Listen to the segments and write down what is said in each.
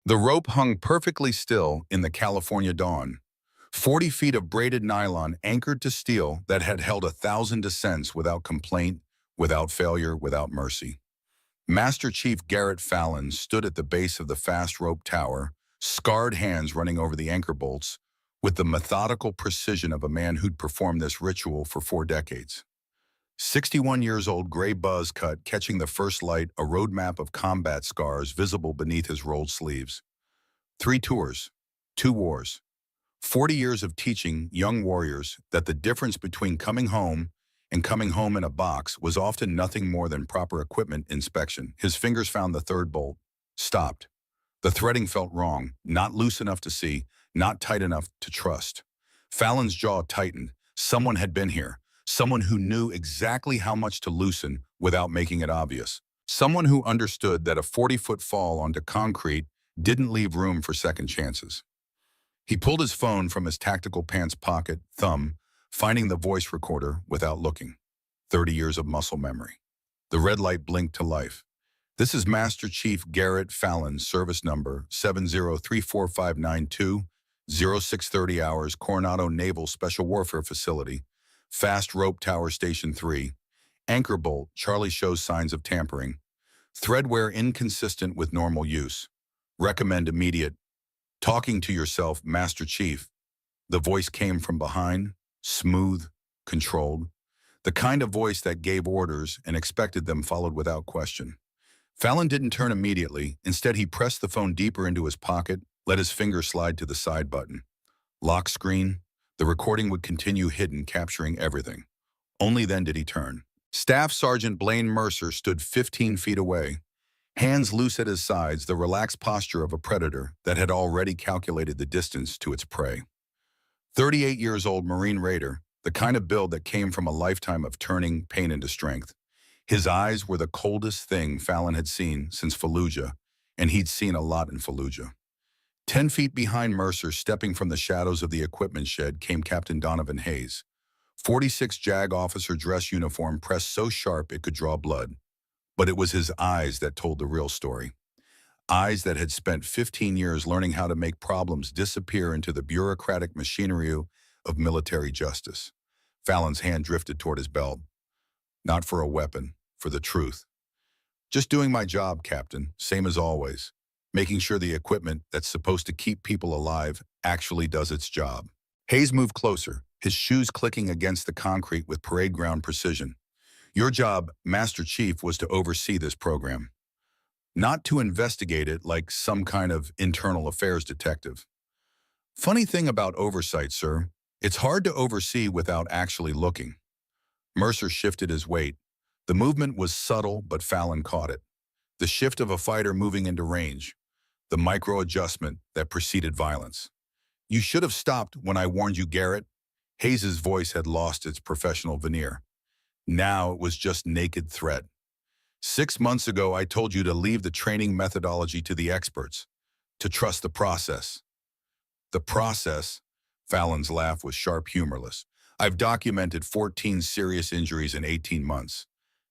The rope hung perfectly still in the California dawn. 40 feet of braided nylon anchored to steel that had held 1,000 descents without complaint, without failure, without mercy. Master Chief Garrett Fallon stood at the base of the fast rope tower, scarred hands running over the anchor bolts, with the methodical precision of a man who'd performed this ritual for 4 decades. 61 years old, gray buzz cut, catching the first light, a roadmap of combat scars visible beneath his rolled sleeves. 3 tours, 2 wars, 40 years of teaching young warriors that the difference between coming home and coming home in a box was often nothing more than proper equipment inspection. His fingers found the third bolt, stopped. The threading felt wrong, not loose enough to see, not tight enough to trust. Fallon's jaw tightened. Someone had been here. Someone who knew exactly how much to loosen without making it obvious. Someone who understood that a 40-foot fall onto concrete didn't leave room for second chances. He pulled his phone from his tactical pants pocket, thumb, finding the voice recorder without looking. 30 years of muscle memory. The red light blinked to life. This is Master Chief Garrett Fallon, service number 7034592, 0630 hours, Coronado Naval Special Warfare Facility, Fast Rope Tower Station 3. Anchor bolt, Charlie shows signs of tampering. Thread wear inconsistent with normal use. Recommend immediate. Talking to yourself, Master Chief. The voice came from behind, smooth, controlled. The kind of voice that gave orders and expected them followed without question. Fallon didn't turn immediately. Instead, he pressed the phone deeper into his pocket, let his finger slide to the side button. Lock screen. The recording would continue hidden, capturing everything. Only then did he turn. Staff Sergeant Blaine Mercer stood 15 feet away, hands loose at his sides, the relaxed posture of a predator that had already calculated the distance to its prey. 38 years old Marine Raider, the kind of build that came from a lifetime of turning pain into strength. His eyes were the coldest thing Fallon had seen since Fallujah, and he'd seen a lot in Fallujah. 10 feet behind Mercer, stepping from the shadows of the equipment shed, came Captain Donovan Hayes. 46 JAG officer dress uniform pressed so sharp it could draw blood. But it was his eyes that told the real story. Eyes that had spent 15 years learning how to make problems disappear into the bureaucratic machinery of military justice. Fallon's hand drifted toward his belt. Not for a weapon, for the truth. Just doing my job, Captain, same as always. Making sure the equipment that's supposed to keep people alive actually does its job. Hayes moved closer, his shoes clicking against the concrete with parade ground precision. Your job, Master Chief, was to oversee this program. Not to investigate it like some kind of internal affairs detective. Funny thing about oversight, sir, it's hard to oversee without actually looking. Mercer shifted his weight. The movement was subtle, but Fallon caught it. The shift of a fighter moving into range. The micro-adjustment that preceded violence. You should have stopped when I warned you, Garrett. Hayes's voice had lost its professional veneer. Now it was just naked threat. 6 months ago, I told you to leave the training methodology to the experts, to trust the process. The process? Fallon's laugh was sharp, humorless. I've documented 14 serious injuries in 18 months.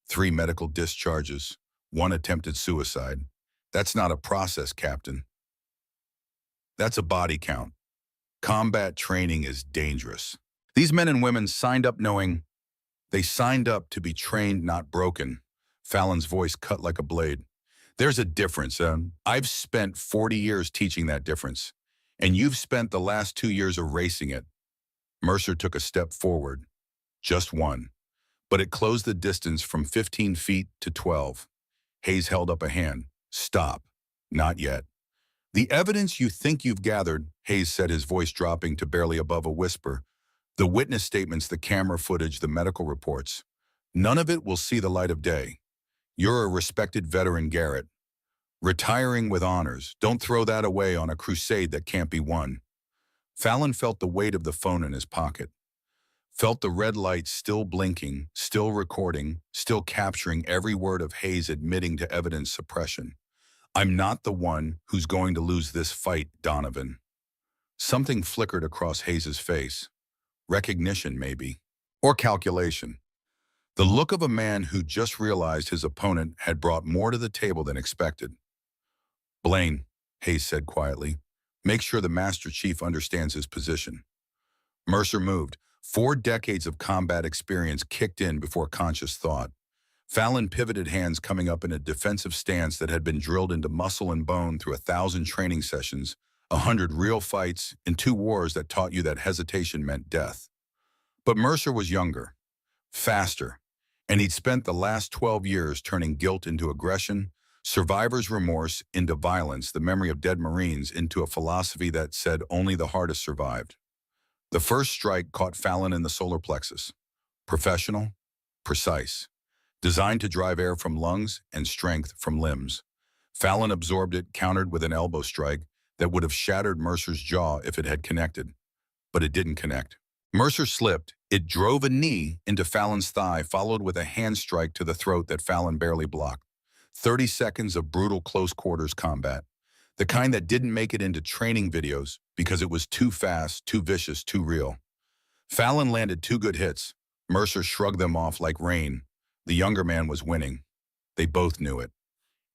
3 medical discharges, 1 attempted suicide. That's not a process, Captain. That's a body count. Combat training is dangerous. These men and women signed up knowing they signed up to be trained, not broken. Fallon's voice cut like a blade. There's a difference. I've spent 40 years teaching that difference, and you've spent the last 2 years erasing it. Mercer took a step forward. Just one. But it closed the distance from 15 feet to 12. Hayes held up a hand. Stop. Not yet. The evidence you think you've gathered, Hayes said, his voice dropping to barely above a whisper. The witness statements, the camera footage, the medical reports. None of it will see the light of day. You're a respected veteran, Garrett. Retiring with honors. Don't throw that away on a crusade that can't be won. Fallon felt the weight of the phone in his pocket. Felt the red light still blinking, still recording, still capturing every word of Hayes admitting to evidence suppression. I'm not the one who's going to lose this fight, Donovan. Something flickered across Hayes's face. Recognition, maybe. Or calculation. The look of a man who just realized his opponent had brought more to the table than expected. Blaine, Hayes said quietly. Make sure the Master Chief understands his position. Mercer moved. 4 decades of combat experience kicked in before conscious thought. Fallon pivoted, hands coming up in a defensive stance that had been drilled into muscle and bone through 1,000 training sessions, 100 real fights, and 2 wars that taught you that hesitation meant death. But Mercer was younger, faster, and he'd spent the last 12 years turning guilt into aggression, survivor's remorse into violence, the memory of dead Marines into a philosophy that said only the hardest survived. The first strike caught Fallon in the solar plexus. Professional, precise, designed to drive air from lungs and strength from limbs. Fallon absorbed it, countered with an elbow strike that would have shattered Mercer's jaw if it had connected. But it didn't connect. Mercer slipped. It drove a knee into Fallon's thigh, followed with a hand strike to the throat that Fallon barely blocked. 30 seconds of brutal close-quarters combat. The kind that didn't make it into training videos because it was too fast, too vicious, too real. Fallon landed 2 good hits. Mercer shrugged them off like rain. The younger man was winning. They both knew it.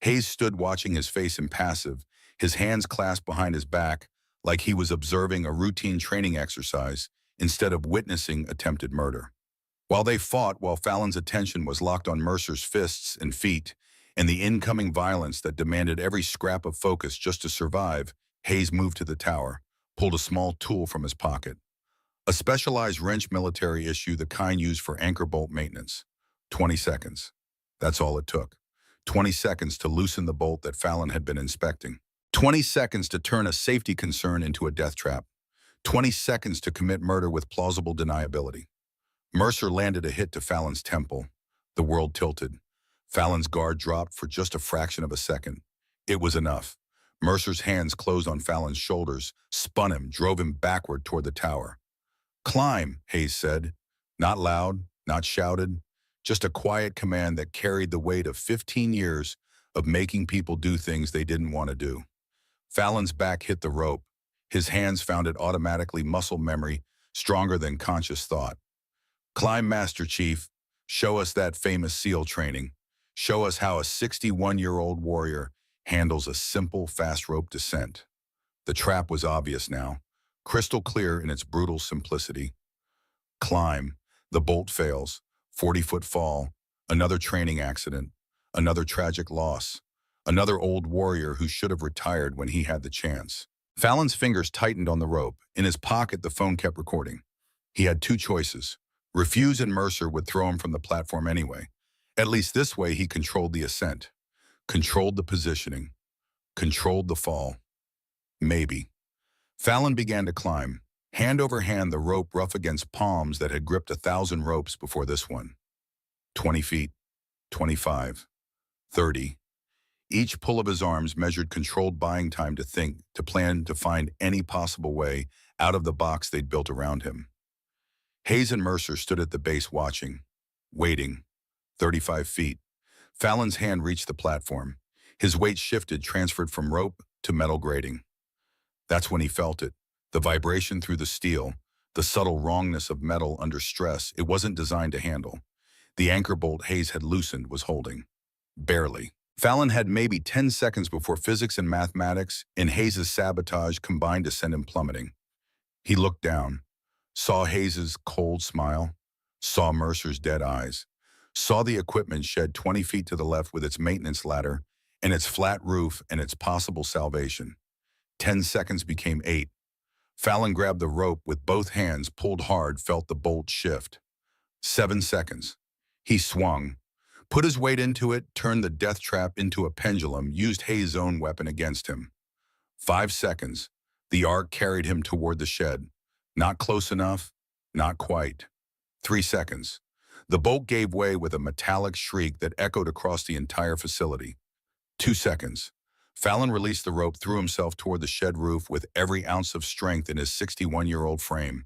Hayes stood watching, his face impassive, his hands clasped behind his back, like he was observing a routine training exercise instead of witnessing attempted murder. While Fallon's attention was locked on Mercer's fists and feet and the incoming violence that demanded every scrap of focus just to survive, Hayes moved to the tower, pulled a small tool from his pocket. A specialized wrench, military issue, the kind used for anchor bolt maintenance. 20 seconds. That's all it took. 20 seconds to loosen the bolt that Fallon had been inspecting. 20 seconds to turn a safety concern into a death trap. 20 seconds to commit murder with plausible deniability. Mercer landed a hit to Fallon's temple. The world tilted. Fallon's guard dropped for just a fraction of a second. It was enough. Mercer's hands closed on Fallon's shoulders, spun him, drove him backward toward the tower. Climb, Hayes said. Not loud, not shouted, just a quiet command that carried the weight of 15 years of making people do things they didn't want to do. Fallon's back hit the rope. His hands found it automatically, muscle memory, stronger than conscious thought. Climb, Master Chief. Show us that famous SEAL training. Show us how a 61-year-old warrior handles a simple, fast rope descent. The trap was obvious now, crystal clear in its brutal simplicity. Climb. The bolt fails. 40-foot fall. Another training accident. Another tragic loss. Another old warrior who should have retired when he had the chance. Fallon's fingers tightened on the rope. In his pocket, the phone kept recording. He had 2 choices. Refuse and Mercer would throw him from the platform anyway. At least this way he controlled the ascent, controlled the positioning, controlled the fall. Maybe. Fallon began to climb, hand over hand, the rope rough against palms that had gripped 1,000 ropes before this one. 20 feet, 25, 30. Each pull of his arms measured controlled buying time to think, to plan, to find any possible way out of the box they'd built around him. Hayes and Mercer stood at the base watching, waiting. 35 feet. Fallon's hand reached the platform. His weight shifted, transferred from rope to metal grating. That's when he felt it. The vibration through the steel, the subtle wrongness of metal under stress it wasn't designed to handle. The anchor bolt Hayes had loosened was holding. Barely. Fallon had maybe 10 seconds before physics and mathematics and Hayes' sabotage combined to send him plummeting. He looked down, saw Hayes' cold smile, saw Mercer's dead eyes, saw the equipment shed 20 feet to the left with its maintenance ladder and its flat roof and its possible salvation. 10 seconds became 8. Fallon grabbed the rope with both hands, pulled hard, felt the bolt shift. 7 seconds. He swung, put his weight into it, turned the death trap into a pendulum, used Hayes' own weapon against him. 5 seconds. The arc carried him toward the shed. Not close enough, not quite. 3 seconds. The bolt gave way with a metallic shriek that echoed across the entire facility. 2 seconds. Fallon released the rope, threw himself toward the shed roof with every ounce of strength in his 61-year-old frame.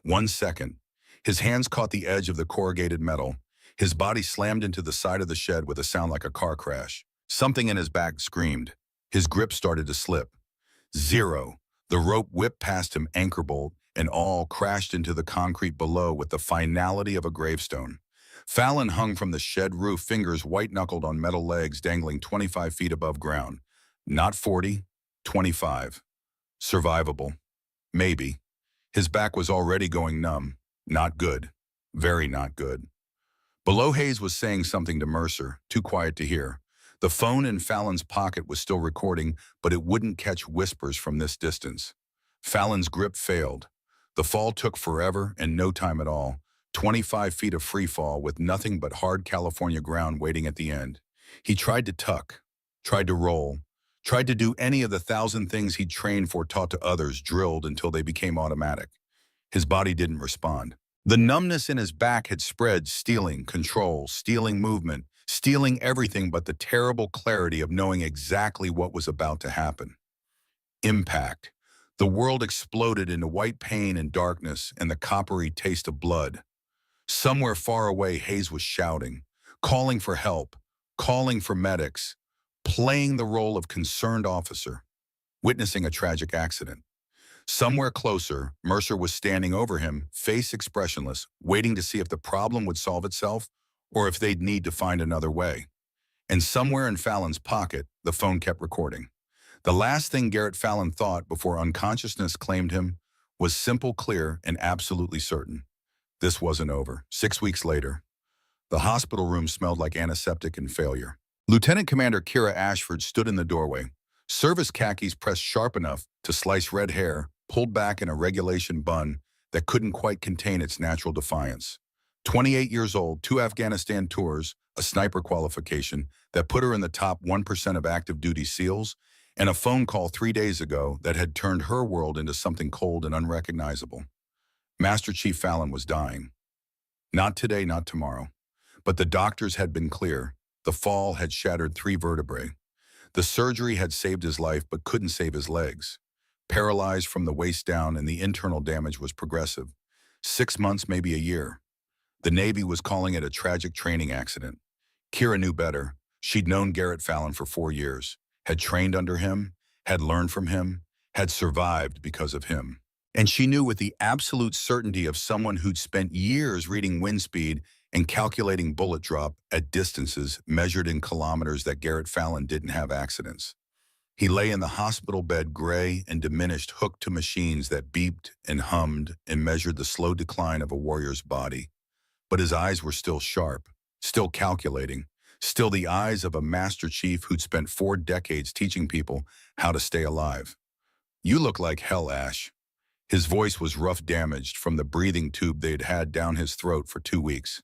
1 second. His hands caught the edge of the corrugated metal. His body slammed into the side of the shed with a sound like a car crash. Something in his back screamed. His grip started to slip. 0. The rope whipped past him, anchor bolt, and all crashed into the concrete below with the finality of a gravestone. Fallon hung from the shed roof, fingers white-knuckled on metal legs dangling 25 feet above ground. Not 40, 25. Survivable. Maybe. His back was already going numb. Not good. Very not good. Below, Hayes was saying something to Mercer, too quiet to hear. The phone in Fallon's pocket was still recording, but it wouldn't catch whispers from this distance. Fallon's grip failed. The fall took forever and no time at all. 25 feet of free fall with nothing but hard California ground waiting at the end. He tried to tuck, tried to roll, tried to do any of the 1,000 things he'd trained for, taught to others, drilled until they became automatic. His body didn't respond. The numbness in his back had spread, stealing control, stealing movement, stealing everything but the terrible clarity of knowing exactly what was about to happen. Impact. The world exploded into white pain and darkness and the coppery taste of blood. Somewhere far away, Hayes was shouting, calling for help, calling for medics, playing the role of concerned officer, witnessing a tragic accident. Somewhere closer, Mercer was standing over him, face expressionless, waiting to see if the problem would solve itself or if they'd need to find another way. And somewhere in Fallon's pocket, the phone kept recording. The last thing Garrett Fallon thought before unconsciousness claimed him was simple, clear, and absolutely certain. This wasn't over. 6 weeks later, the hospital room smelled like antiseptic and failure. Lieutenant Commander Kira Ashford stood in the doorway, service khakis pressed sharp enough to slice red hair, pulled back in a regulation bun that couldn't quite contain its natural defiance. 28 years old, 2 Afghanistan tours, a sniper qualification that put her in the top 1% of active duty SEALs, and a phone call 3 days ago that had turned her world into something cold and unrecognizable. Master Chief Fallon was dying. Not today, not tomorrow. But the doctors had been clear. The fall had shattered 3 vertebrae. The surgery had saved his life but couldn't save his legs. Paralyzed from the waist down, and the internal damage was progressive. 6 months, maybe a year. The Navy was calling it a tragic training accident. Kira knew better. She'd known Garrett Fallon for 4 years, had trained under him, had learned from him, had survived because of him. And she knew with the absolute certainty of someone who'd spent years reading wind speed and calculating bullet drop at distances measured in kilometers that Garrett Fallon didn't have accidents. He lay in the hospital bed, gray and diminished, hooked to machines that beeped and hummed and measured the slow decline of a warrior's body. But his eyes were still sharp, still calculating, still the eyes of a master chief who'd spent 4 decades teaching people how to stay alive. "You look like hell, Ash." His voice was rough, damaged from the breathing tube they'd had down his throat for 2 weeks.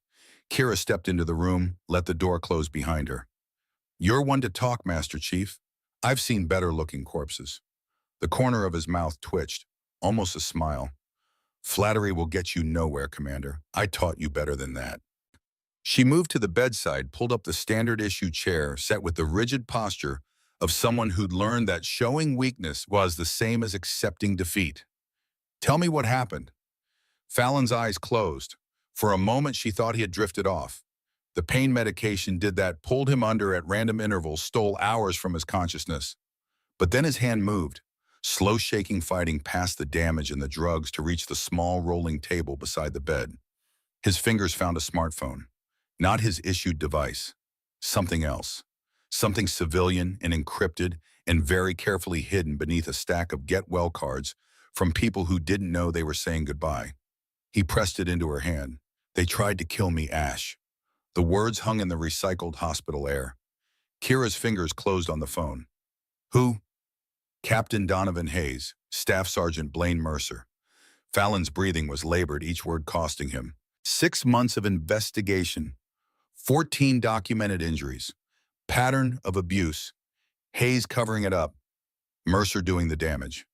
Kira stepped into the room, let the door close behind her. "You're one to talk, Master Chief. I've seen better-looking corpses." The corner of his mouth twitched, almost a smile. "Flattery will get you nowhere, Commander. I taught you better than that." She moved to the bedside, pulled up the standard-issue chair, sat with the rigid posture of someone who'd learned that showing weakness was the same as accepting defeat. "Tell me what happened." Fallon's eyes closed. For a moment, she thought he had drifted off. The pain medication did that, pulled him under at random intervals, stole hours from his consciousness. But then his hand moved, slow shaking, fighting past the damage and the drugs to reach the small rolling table beside the bed. His fingers found a smartphone. Not his issued device. Something else. Something civilian and encrypted and very carefully hidden beneath a stack of get well cards from people who didn't know they were saying goodbye. He pressed it into her hand. "They tried to kill me, Ash." The words hung in the recycled hospital air. Kira's fingers closed on the phone. "Who?" "Captain Donovan Hayes, Staff Sergeant Blaine Mercer." Fallon's breathing was labored, each word costing him. 6 months of investigation. 14 documented injuries. Pattern of abuse. Hayes covering it up. Mercer doing the damage.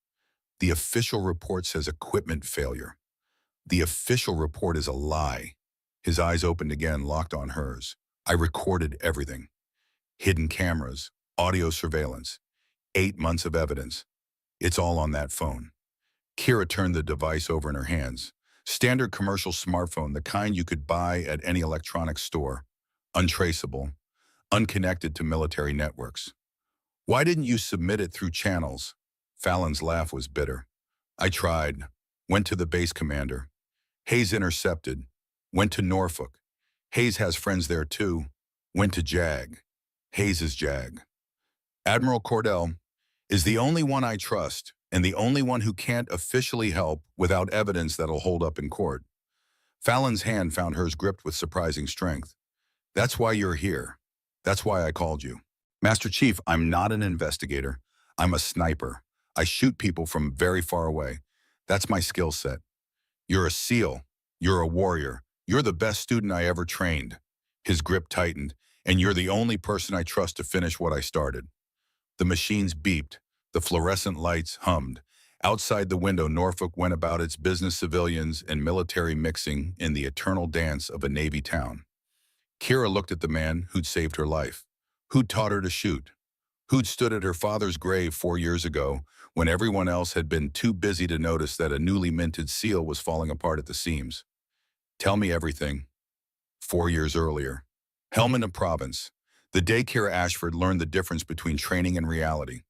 The official report says equipment failure. The official report is a lie. His eyes opened again, locked on hers. "I recorded everything. Hidden cameras, audio surveillance, 8 months of evidence. It's all on that phone." Kira turned the device over in her hands. Standard commercial smartphone, the kind you could buy at any electronics store. Untraceable, unconnected to military networks. "Why didn't you submit it through channels?" Fallon's laugh was bitter. "I tried. Went to the base commander. Hayes intercepted. Went to Norfolk. Hayes has friends there too. Went to JAG. Hayes is JAG. Admiral Cordell, is the only one I trust and the only one who can't officially help without evidence that'll hold up in court. Fallon's hand found hers gripped with surprising strength. That's why you're here. That's why I called you. Master Chief, I'm not an investigator. I'm a sniper. I shoot people from very far away. That's my skill set. You're a SEAL. You're a warrior. You're the best student I ever trained. His grip tightened, and you're the only person I trust to finish what I started. The machines beeped. The fluorescent lights hummed. Outside the window, Norfolk went about its business, civilians and military mixing in the eternal dance of a Navy town. Kira looked at the man who'd saved her life, who'd taught her to shoot, who'd stood at her father's grave 4 years ago when everyone else had been too busy to notice that a newly minted SEAL was falling apart at the seams. Tell me everything. 4 years earlier. Helmand Province. The day Kira Ashford learned the difference between training and reality.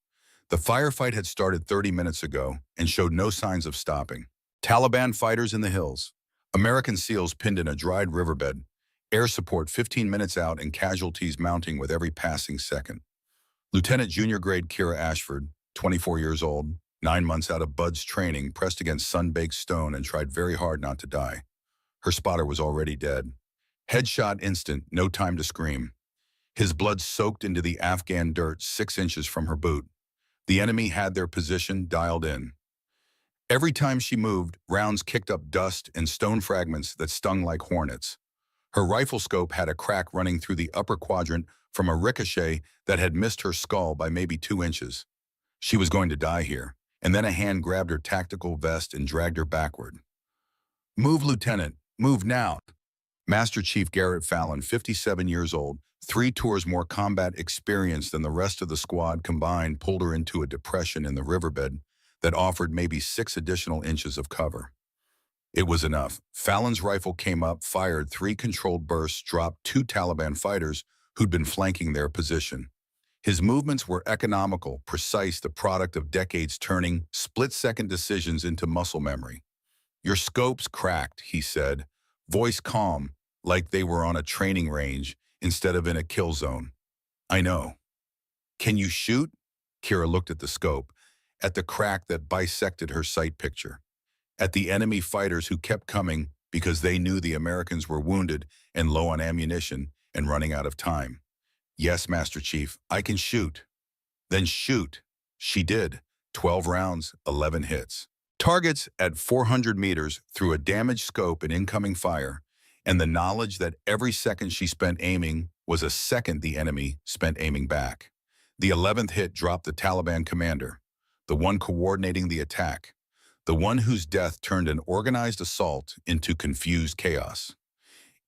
The firefight had started 30 minutes ago and showed no signs of stopping. Taliban fighters in the hills. American SEALs pinned in a dried riverbed. Air support 15 minutes out and casualties mounting with every passing second. Lieutenant Junior Grade Kira Ashford, 24 years old, 9 months out of Bud's training, pressed against sun-baked stone and tried very hard not to die. Her spotter was already dead. Headshot instant, no time to scream. His blood soaked into the Afghan dirt 6 inches from her boot. The enemy had their position dialed in. Every time she moved, rounds kicked up dust and stone fragments that stung like hornets. Her rifle scope had a crack running through the upper quadrant from a ricochet that had missed her skull by maybe 2 inches. She was going to die here, and then a hand grabbed her tactical vest and dragged her backward. Move, Lieutenant. Move now. Master Chief Garrett Fallon, 57 years old, 3 tours more combat experience than the rest of the squad combined, pulled her into a depression in the riverbed that offered maybe 6 additional inches of cover. It was enough. Fallon's rifle came up, fired 3 controlled bursts, dropped 2 Taliban fighters who'd been flanking their position. His movements were economical, precise, the product of decades turning split-second decisions into muscle memory. Your scope's cracked, he said, voice calm, like they were on a training range instead of in a kill zone. I know. Can you shoot? Kira looked at the scope, at the crack that bisected her sight picture, at the enemy fighters who kept coming because they knew the Americans were wounded and low on ammunition and running out of time. Yes, Master Chief, I can shoot. Then shoot. She did. 12 rounds, 11 hits. Targets at 400 meters through a damaged scope and incoming fire, and the knowledge that every second she spent aiming was a second the enemy spent aiming back. The 11th hit dropped the Taliban commander, the one coordinating the attack, the one whose death turned an organized assault into confused chaos.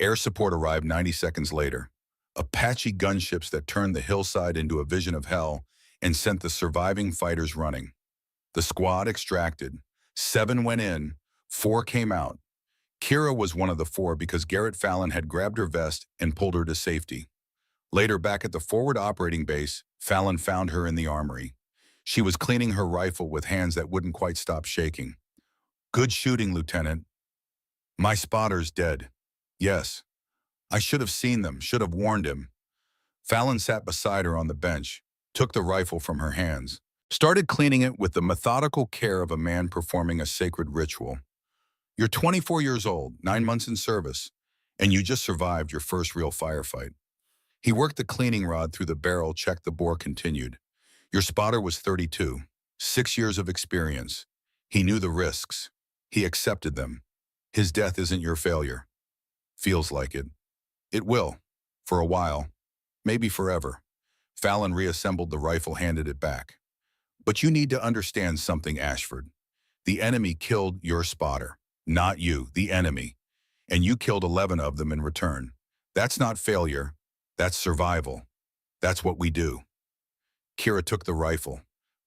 Air support arrived 90 seconds later. Apache gunships that turned the hillside into a vision of hell and sent the surviving fighters running. The squad extracted. 7 went in, 4 came out. Kira was one of the 4 because Garrett Fallon had grabbed her vest and pulled her to safety. Later, back at the forward operating base, Fallon found her in the armory. She was cleaning her rifle with hands that wouldn't quite stop shaking. Good shooting, Lieutenant. My spotter's dead. Yes. I should have seen them, should have warned him. Fallon sat beside her on the bench, took the rifle from her hands, started cleaning it with the methodical care of a man performing a sacred ritual. You're 24 years old, 9 months in service, and you just survived your first real firefight. He worked the cleaning rod through the barrel, checked the bore, continued. Your spotter was 32, 6 years of experience. He knew the risks. He accepted them. His death isn't your failure. Feels like it. It will. For a while. Maybe forever. Fallon reassembled the rifle, handed it back. But you need to understand something, Ashford. The enemy killed your spotter. Not you, the enemy. And you killed 11 of them in return. That's not failure. That's survival. That's what we do. Kira took the rifle,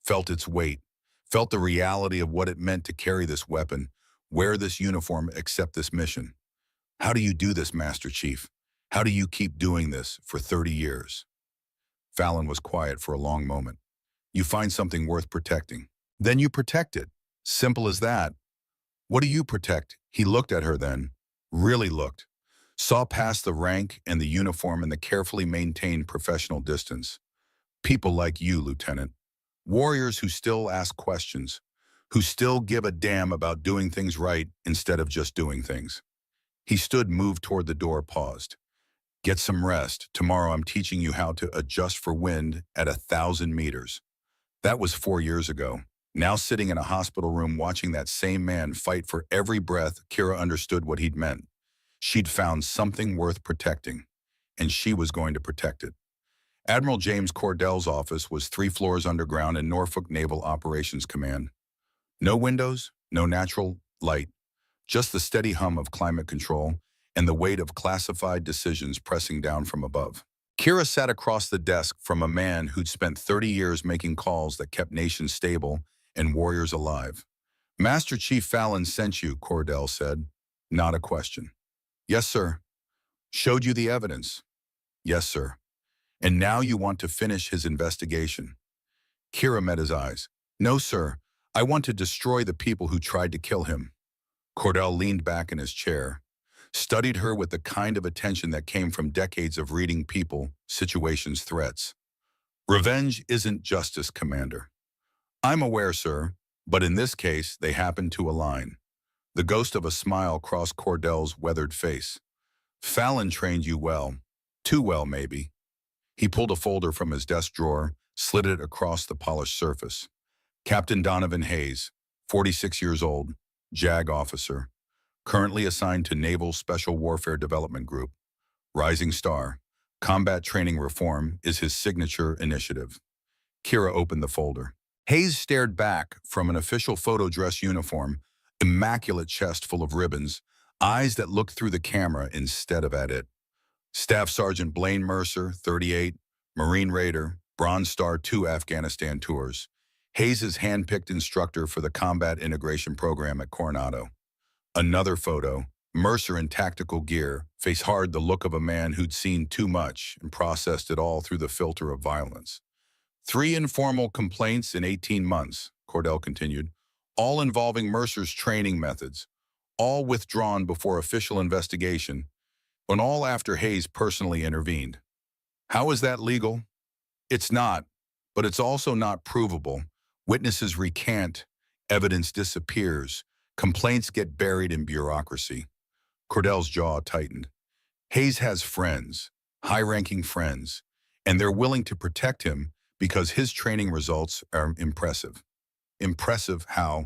felt its weight, felt the reality of what it meant to carry this weapon, wear this uniform, accept this mission. How do you do this, Master Chief? How do you keep doing this for 30 years? Fallon was quiet for a long moment. You find something worth protecting. Then you protect it. Simple as that. What do you protect? He looked at her then, really looked, saw past the rank and the uniform and the carefully maintained professional distance. People like you, Lieutenant. Warriors who still ask questions, who still give a damn about doing things right instead of just doing things. He stood, moved toward the door, paused. Get some rest. Tomorrow I'm teaching you how to adjust for wind at 1,000 meters. That was 4 years ago. Now sitting in a hospital room watching that same man fight for every breath, Kira understood what he'd meant. She'd found something worth protecting, and she was going to protect it. Admiral James Cordell's office was 3 floors underground in Norfolk Naval Operations Command. No windows, no natural light, just the steady hum of climate control and the weight of classified decisions pressing down from above. Kira sat across the desk from a man who'd spent 30 years making calls that kept nations stable and warriors alive. Master Chief Fallon sent you, Cordell said. Not a question. Yes, sir. Showed you the evidence. Yes, sir. And now you want to finish his investigation. Kira met his eyes. No, sir. I want to destroy the people who tried to kill him. Cordell leaned back in his chair, studied her with the kind of attention that came from decades of reading people, situations, threats. Revenge isn't justice, Commander. I'm aware, sir, but in this case, they happen to align. The ghost of a smile crossed Cordell's weathered face. Fallon trained you well. Too well, maybe. He pulled a folder from his desk drawer, slid it across the polished surface. Captain Donovan Hayes, 46 years old, JAG officer, currently assigned to Naval Special Warfare Development Group. Rising Star, combat training reform is his signature initiative. Kira opened the folder. Hayes stared back from an official photo dress uniform, immaculate chest full of ribbons, eyes that looked through the camera instead of at it. Staff Sergeant Blaine Mercer, 38, Marine Raider, Bronze Star 2 Afghanistan tours. Hayes' hand-picked instructor for the Combat Integration Program at Coronado. Another photo, Mercer in tactical gear, face hard the look of a man who'd seen too much and processed it all through the filter of violence. 3 informal complaints in 18 months, Cordell continued, all involving Mercer's training methods, all withdrawn before official investigation, and all after Hayes personally intervened. How is that legal? It's not, but it's also not provable. Witnesses recant, evidence disappears, complaints get buried in bureaucracy. Cordell's jaw tightened. Hayes has friends, high-ranking friends, and they're willing to protect him because his training results are impressive. Impressive how?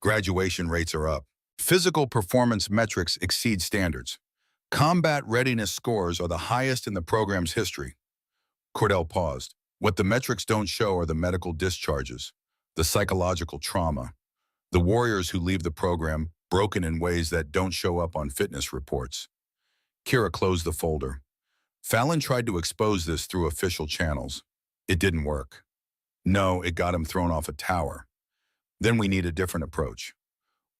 Graduation rates are up. Physical performance metrics exceed standards. Combat readiness scores are the highest in the program's history. Cordell paused. What the metrics don't show are the medical discharges, the psychological trauma, the warriors who leave the program broken in ways that don't show up on fitness reports. Kira closed the folder. Fallon tried to expose this through official channels. It didn't work. No, it got him thrown off a tower. Then we need a different approach.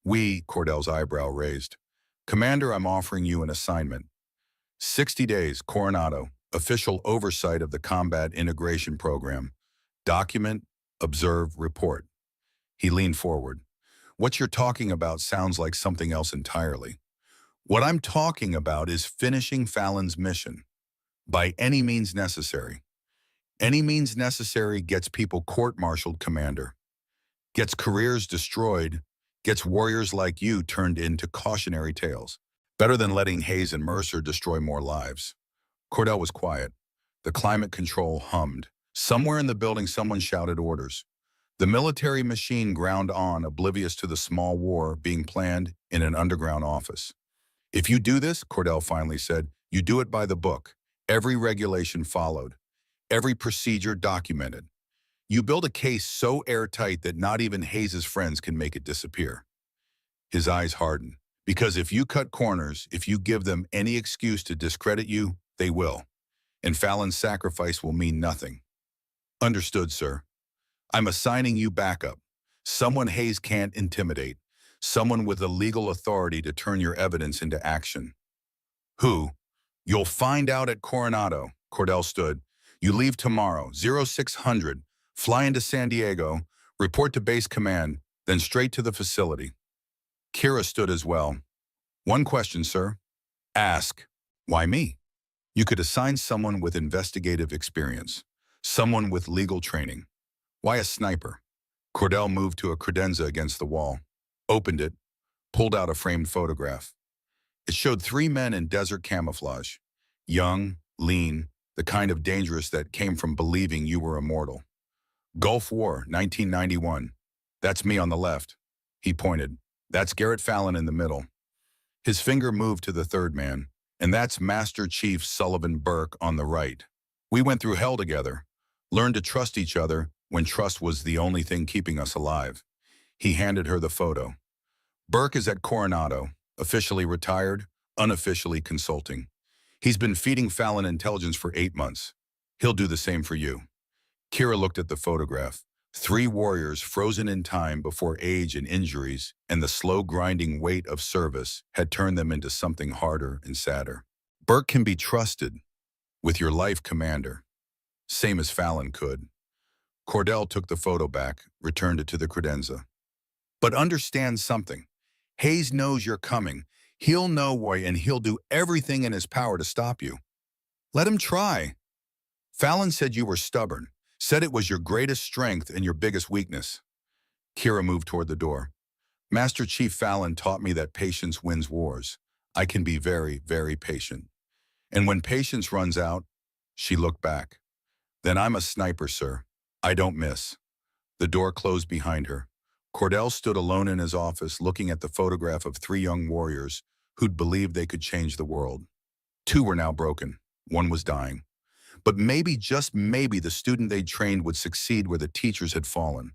Cordell's eyebrow raised. Commander, I'm offering you an assignment. 60 days, Coronado, official oversight of the Combat Integration Program. Document, observe, report. He leaned forward. What you're talking about sounds like something else entirely. What I'm talking about is finishing Fallon's mission. By any means necessary. Any means necessary gets people court-martialed, Commander. Gets careers destroyed, gets warriors like you turned into cautionary tales. Better than letting Hayes and Mercer destroy more lives. Cordell was quiet. The climate control hummed. Somewhere in the building, someone shouted orders. The military machine ground on, oblivious to the small war being planned in an underground office. If you do this, Cordell finally said, you do it by the book. Every regulation followed. Every procedure documented. You build a case so airtight that not even Hayes' friends can make it disappear. His eyes hardened. Because if you cut corners, if you give them any excuse to discredit you, they will. And Fallon's sacrifice will mean nothing. Understood, sir. I'm assigning you backup. Someone Hayes can't intimidate. Someone with the legal authority to turn your evidence into action. Who? You'll find out at Coronado. Cordell stood. You leave tomorrow, 0600, fly into San Diego, report to base command, then straight to the facility. Kira stood as well. One question, sir. Ask. Why me? You could assign someone with investigative experience, someone with legal training. Why a sniper? Cordell moved to a credenza against the wall, opened it, pulled out a framed photograph. It showed three men in desert camouflage. Young, lean, the kind of dangerous that came from believing you were immortal. Gulf War, 1991. That's me on the left. He pointed. That's Garrett Fallon in the middle. His finger moved to the third man, and that's Master Chief Sullivan Burke on the right. We went through hell together, learned to trust each other when trust was the only thing keeping us alive. He handed her the photo. Burke is at Coronado, officially retired, unofficially consulting. He's been feeding Fallon intelligence for 8 months. He'll do the same for you. Kira looked at the photograph. Three warriors frozen in time before age and injuries and the slow grinding weight of service had turned them into something harder and sadder. Burke can be trusted with your life, Commander. Same as Fallon could. Cordell took the photo back, returned it to the credenza. But understand something. Hayes knows you're coming. He'll know why and he'll do everything in his power to stop you. Let him try. Fallon said you were stubborn, said it was your greatest strength and your biggest weakness. Kira moved toward the door. Master Chief Fallon taught me that patience wins wars. I can be very, very patient. And when patience runs out, she looked back. Then I'm a sniper, sir. I don't miss. The door closed behind her. Cordell stood alone in his office looking at the photograph of three young warriors who'd believed they could change the world. Two were now broken. One was dying. But maybe, just maybe, the student they'd trained would succeed where the teachers had fallen.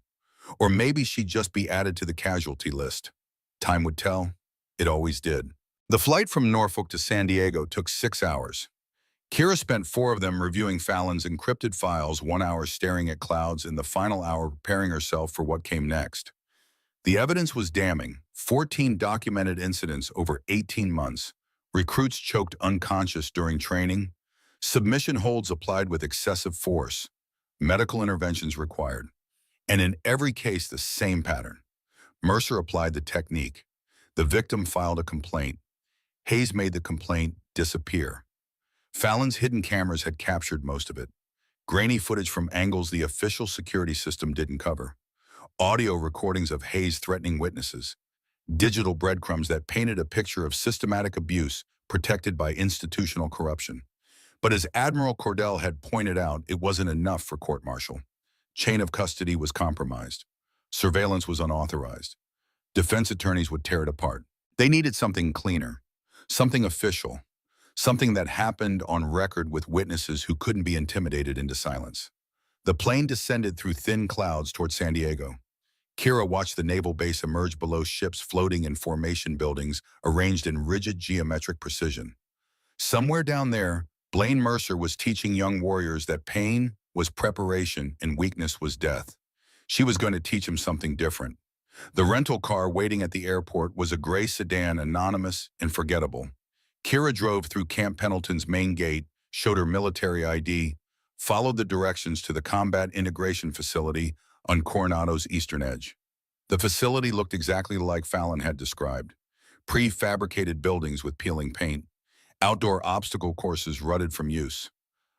Or maybe she'd just be added to the casualty list. Time would tell. It always did. The flight from Norfolk to San Diego took 6 hours. Kira spent 4 of them reviewing Fallon's encrypted files, 1 hour staring at clouds, and the final hour preparing herself for what came next. The evidence was damning. 14 documented incidents over 18 months. Recruits choked unconscious during training. Submission holds applied with excessive force. Medical interventions required. And in every case, the same pattern. Mercer applied the technique. The victim filed a complaint. Hayes made the complaint disappear. Fallon's hidden cameras had captured most of it. Grainy footage from angles the official security system didn't cover. Audio recordings of Hayes threatening witnesses. Digital breadcrumbs that painted a picture of systematic abuse protected by institutional corruption. But as Admiral Cordell had pointed out, it wasn't enough for court-martial. Chain of custody was compromised. Surveillance was unauthorized. Defense attorneys would tear it apart. They needed something cleaner, something official, something that happened on record with witnesses who couldn't be intimidated into silence. The plane descended through thin clouds toward San Diego. Kira watched the naval base emerge below ships floating in formation buildings arranged in rigid geometric precision. Somewhere down there, Blaine Mercer was teaching young warriors that pain was preparation and weakness was death. She was going to teach him something different. The rental car waiting at the airport was a gray sedan, anonymous and forgettable. Kira drove through Camp Pendleton's main gate, showed her military ID, followed the directions to the Combat Integration Facility on Coronado's eastern edge. The facility looked exactly like Fallon had described. Prefabricated buildings with peeling paint, outdoor obstacle courses rutted from use,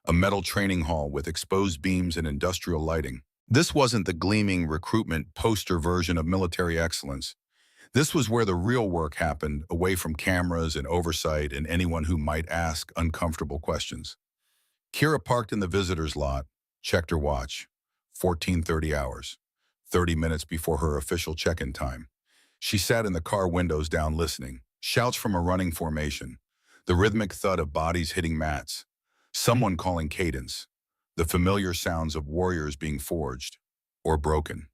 a metal training hall with exposed beams and industrial lighting. This wasn't the gleaming recruitment poster version of military excellence. This was where the real work happened, away from cameras and oversight and anyone who might ask uncomfortable questions. Kira parked in the visitor's lot, checked her watch. 14:30 hours, 30 minutes before her official check-in time. She sat in the car windows down listening. Shouts from a running formation. The rhythmic thud of bodies hitting mats. Someone calling cadence. The familiar sounds of warriors being forged or broken.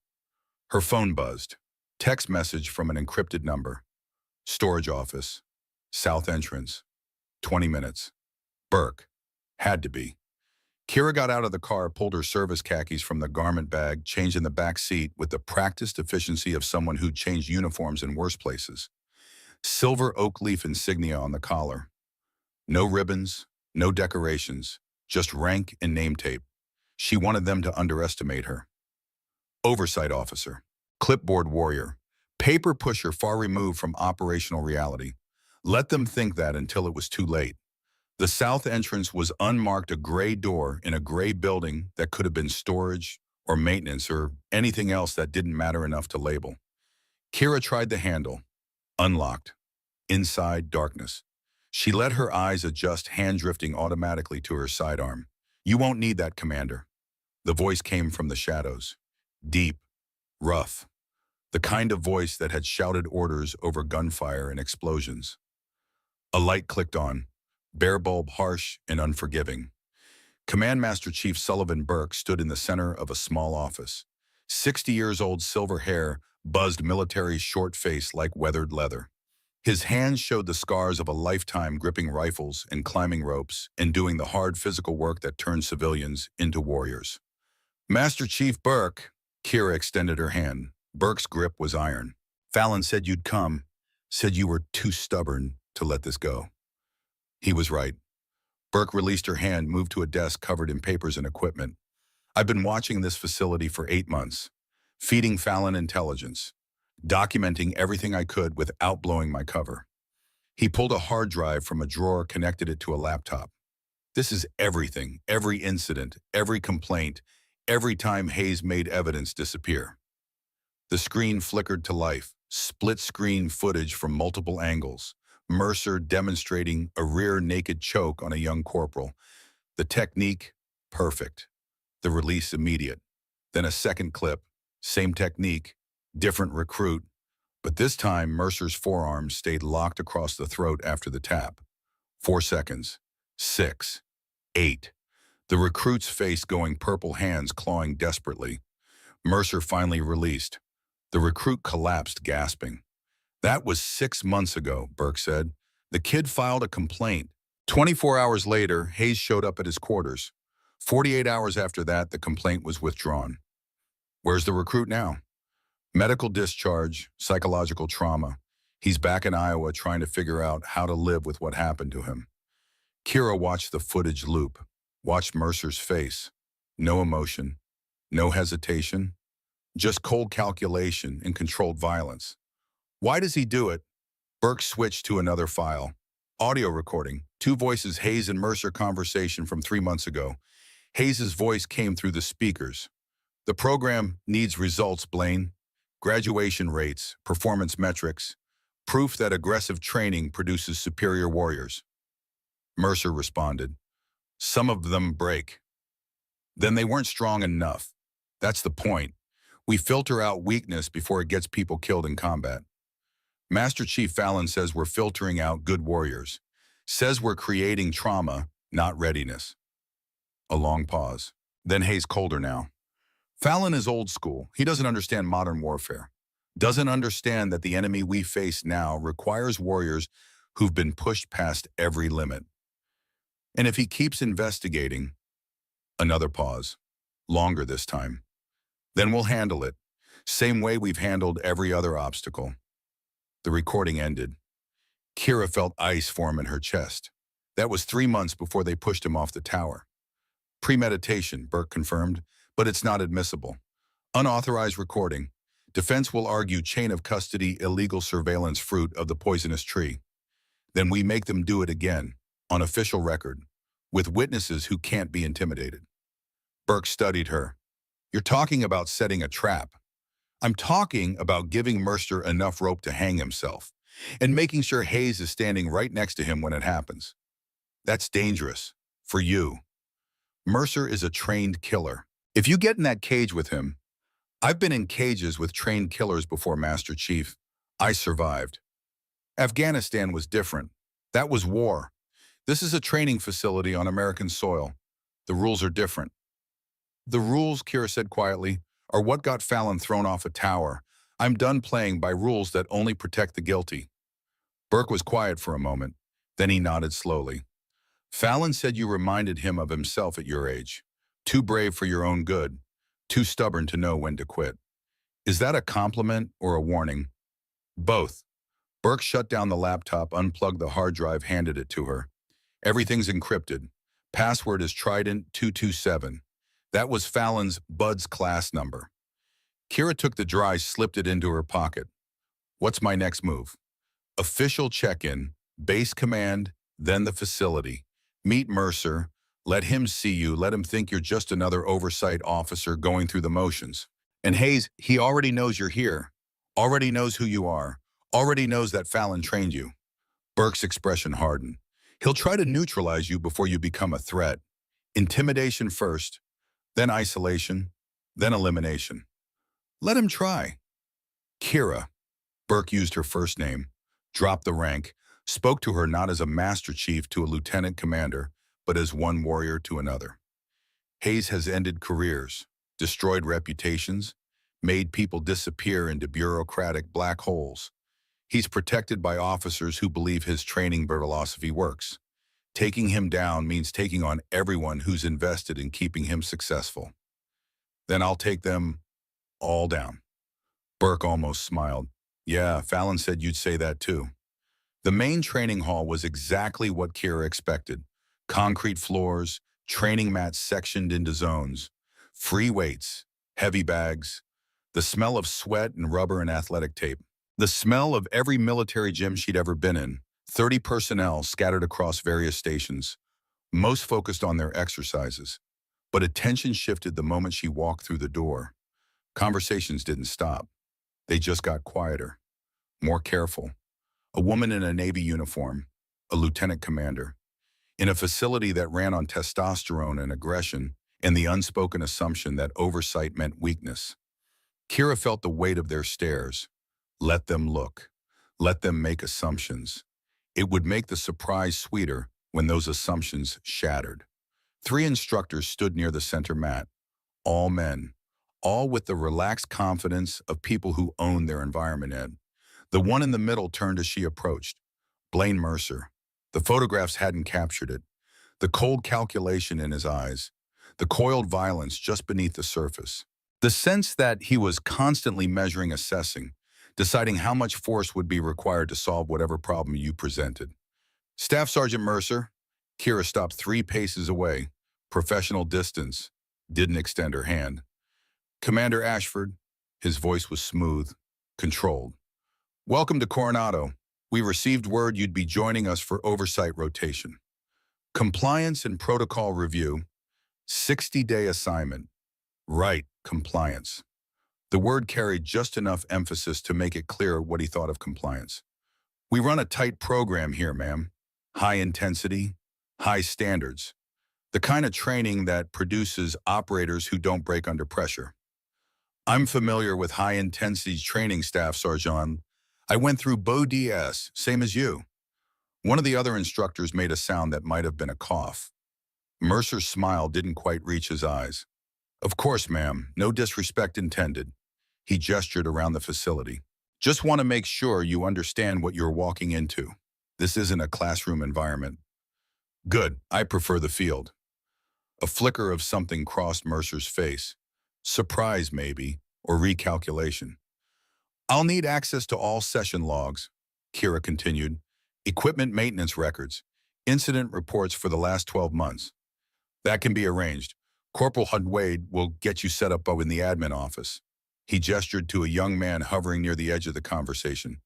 Her phone buzzed. Text message from an encrypted number. Storage office. South entrance. 20 minutes. Burke. Had to be. Kira got out of the car, pulled her service khakis from the garment bag, changed in the back seat with the practiced efficiency of someone who'd changed uniforms in worse places. Silver oak leaf insignia on the collar. No ribbons, no decorations, just rank and name tape. She wanted them to underestimate her. Oversight officer. Clipboard warrior. Paper pusher far removed from operational reality. Let them think that until it was too late. The south entrance was unmarked, a gray door in a gray building that could have been storage or maintenance or anything else that didn't matter enough to label. Kira tried the handle. Unlocked. Inside, darkness. She let her eyes adjust, hand drifting automatically to her sidearm. You won't need that, Commander. The voice came from the shadows. Deep, rough. The kind of voice that had shouted orders over gunfire and explosions. A light clicked on, bare bulb, harsh and unforgiving. Command Master Chief Sullivan Burke stood in the center of a small office. 60 years old, silver hair, buzzed military short face like weathered leather. His hands showed the scars of a lifetime gripping rifles and climbing ropes and doing the hard physical work that turned civilians into warriors. Master Chief Burke, Kira extended her hand. Burke's grip was iron. Fallon said you'd come, said you were too stubborn to let this go. He was right. Burke released her hand, moved to a desk covered in papers and equipment. I've been watching this facility for 8 months, feeding Fallon intelligence, documenting everything I could without blowing my cover. He pulled a hard drive from a drawer, connected it to a laptop. This is everything, every incident, every complaint, every time Hayes made evidence disappear. The screen flickered to life, split-screen footage from multiple angles. Mercer demonstrating a rear naked choke on a young corporal. The technique, perfect. The release, immediate. Then a second clip, same technique, different recruit, but this time Mercer's forearms stayed locked across the throat after the tap. 4 seconds. 6. 8. The recruit's face going purple, hands clawing desperately. Mercer finally released. The recruit collapsed, gasping. That was 6 months ago, Burke said. The kid filed a complaint. 24 hours later, Hayes showed up at his quarters. 48 hours after that, the complaint was withdrawn. Where's the recruit now? Medical discharge, psychological trauma. He's back in Iowa trying to figure out how to live with what happened to him. Kira watched the footage loop, watched Mercer's face. No emotion, no hesitation, just cold calculation and controlled violence. Why does he do it? Burke switched to another file. Audio recording, 2 voices, Hayes and Mercer conversation from 3 months ago. Hayes's voice came through the speakers. The program needs results, Blaine. Graduation rates, performance metrics, proof that aggressive training produces superior warriors. Mercer responded. Some of them break. Then they weren't strong enough. That's the point. We filter out weakness before it gets people killed in combat. Master Chief Fallon says we're filtering out good warriors. Says we're creating trauma, not readiness. A long pause. Then Hayes, colder now. Fallon is old school. He doesn't understand modern warfare. Doesn't understand that the enemy we face now requires warriors who've been pushed past every limit. And if he keeps investigating, another pause. Longer this time. Then we'll handle it. Same way we've handled every other obstacle. The recording ended. Kira felt ice form in her chest. That was 3 months before they pushed him off the tower. Premeditation, Burke confirmed, but it's not admissible. Unauthorized recording. Defense will argue chain of custody, illegal surveillance, fruit of the poisonous tree. Then we make them do it again, on official record, with witnesses who can't be intimidated. Burke studied her. You're talking about setting a trap. I'm talking about giving Mercer enough rope to hang himself and making sure Hayes is standing right next to him when it happens. That's dangerous. For you. Mercer is a trained killer. If you get in that cage with him, I've been in cages with trained killers before, Master Chief. I survived. Afghanistan was different. That was war. This is a training facility on American soil. The rules are different. The rules, Kira said quietly, are what got Fallon thrown off a tower. I'm done playing by rules that only protect the guilty. Burke was quiet for a moment. Then he nodded slowly. Fallon said you reminded him of himself at your age. Too brave for your own good. Too stubborn to know when to quit. Is that a compliment or a warning? Both. Burke shut down the laptop, unplugged the hard drive, handed it to her. Everything's encrypted. Password is Trident 227. That was Fallon's Bud's class number. Kira took the drive, slipped it into her pocket. What's my next move? Official check-in, base command, then the facility. Meet Mercer, Let him see you. Let him think you're just another oversight officer going through the motions. And Hayes, he already knows you're here, already knows who you are, already knows that Fallon trained you. Burke's expression hardened. He'll try to neutralize you before you become a threat. Intimidation first, then isolation, then elimination. Let him try. Kira, Burke used her first name, dropped the rank, spoke to her not as a master chief to a lieutenant commander, but as one warrior to another. Hayes has ended careers, destroyed reputations, made people disappear into bureaucratic black holes. He's protected by officers who believe his training philosophy works. Taking him down means taking on everyone who's invested in keeping him successful. Then I'll take them all down. Burke almost smiled. Yeah, Fallon said you'd say that too. The main training hall was exactly what Kira expected. Concrete floors, training mats sectioned into zones, free weights, heavy bags, the smell of sweat and rubber and athletic tape, the smell of every military gym she'd ever been in, 30 personnel scattered across various stations, most focused on their exercises. But attention shifted the moment she walked through the door. Conversations didn't stop. They just got quieter, more careful. A woman in a Navy uniform, a lieutenant commander, in a facility that ran on testosterone and aggression and the unspoken assumption that oversight meant weakness. Kira felt the weight of their stares. Let them look. Let them make assumptions. It would make the surprise sweeter when those assumptions shattered. 3 instructors stood near the center mat, all men, all with the relaxed confidence of people who own their environment. The one in the middle turned as she approached. Blaine Mercer. The photographs hadn't captured it. The cold calculation in his eyes. The coiled violence just beneath the surface. The sense that he was constantly measuring, assessing, deciding how much force would be required to solve whatever problem you presented. Staff Sergeant Mercer. Kira stopped 3 paces away. Professional distance. Didn't extend her hand. Commander Ashford. His voice was smooth, controlled. Welcome to Coronado. We received word you'd be joining us for oversight rotation. Compliance and protocol review. 60-day assignment. Right, compliance. The word carried just enough emphasis to make it clear what he thought of compliance. We run a tight program here, ma'am. High intensity, high standards. The kind of training that produces operators who don't break under pressure. I'm familiar with high-intensity training, Staff Sergeant. I went through Beau DS, same as you. One of the other instructors made a sound that might have been a cough. Mercer's smile didn't quite reach his eyes. Of course, ma'am, no disrespect intended. He gestured around the facility. Just want to make sure you understand what you're walking into. This isn't a classroom environment. Good, I prefer the field. A flicker of something crossed Mercer's face. Surprise, maybe, or recalculation. I'll need access to all session logs, Kira continued, equipment maintenance records, incident reports for the last 12 months. That can be arranged. Corporal Wade will get you set up in the admin office. He gestured to a young man hovering near the edge of the conversation.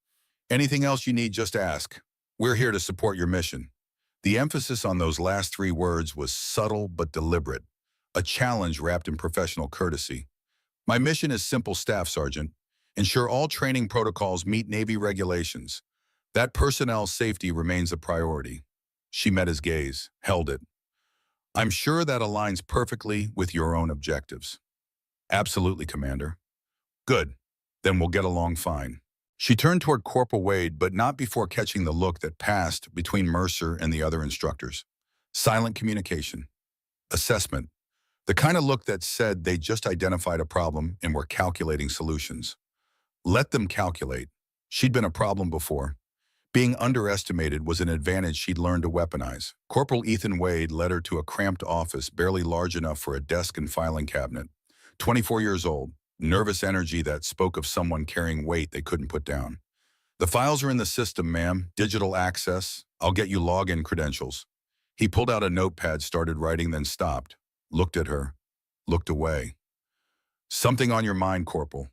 Anything else you need, just ask. We're here to support your mission. The emphasis on those last 3 words was subtle but deliberate, a challenge wrapped in professional courtesy. My mission is simple, Staff Sergeant. Ensure all training protocols meet Navy regulations. That personnel safety remains a priority. She met his gaze, held it. I'm sure that aligns perfectly with your own objectives. Absolutely, Commander. Good. Then we'll get along fine. She turned toward Corporal Wade, but not before catching the look that passed between Mercer and the other instructors. Silent communication. Assessment. The kind of look that said they just identified a problem and were calculating solutions. Let them calculate. She'd been a problem before. Being underestimated was an advantage she'd learned to weaponize. Corporal Ethan Wade led her to a cramped office barely large enough for a desk and filing cabinet. 24 years old, nervous energy that spoke of someone carrying weight they couldn't put down. The files are in the system, ma'am. Digital access. I'll get you login credentials. He pulled out a notepad, started writing, then stopped. Looked at her. Looked away. Something on your mind, Corporal.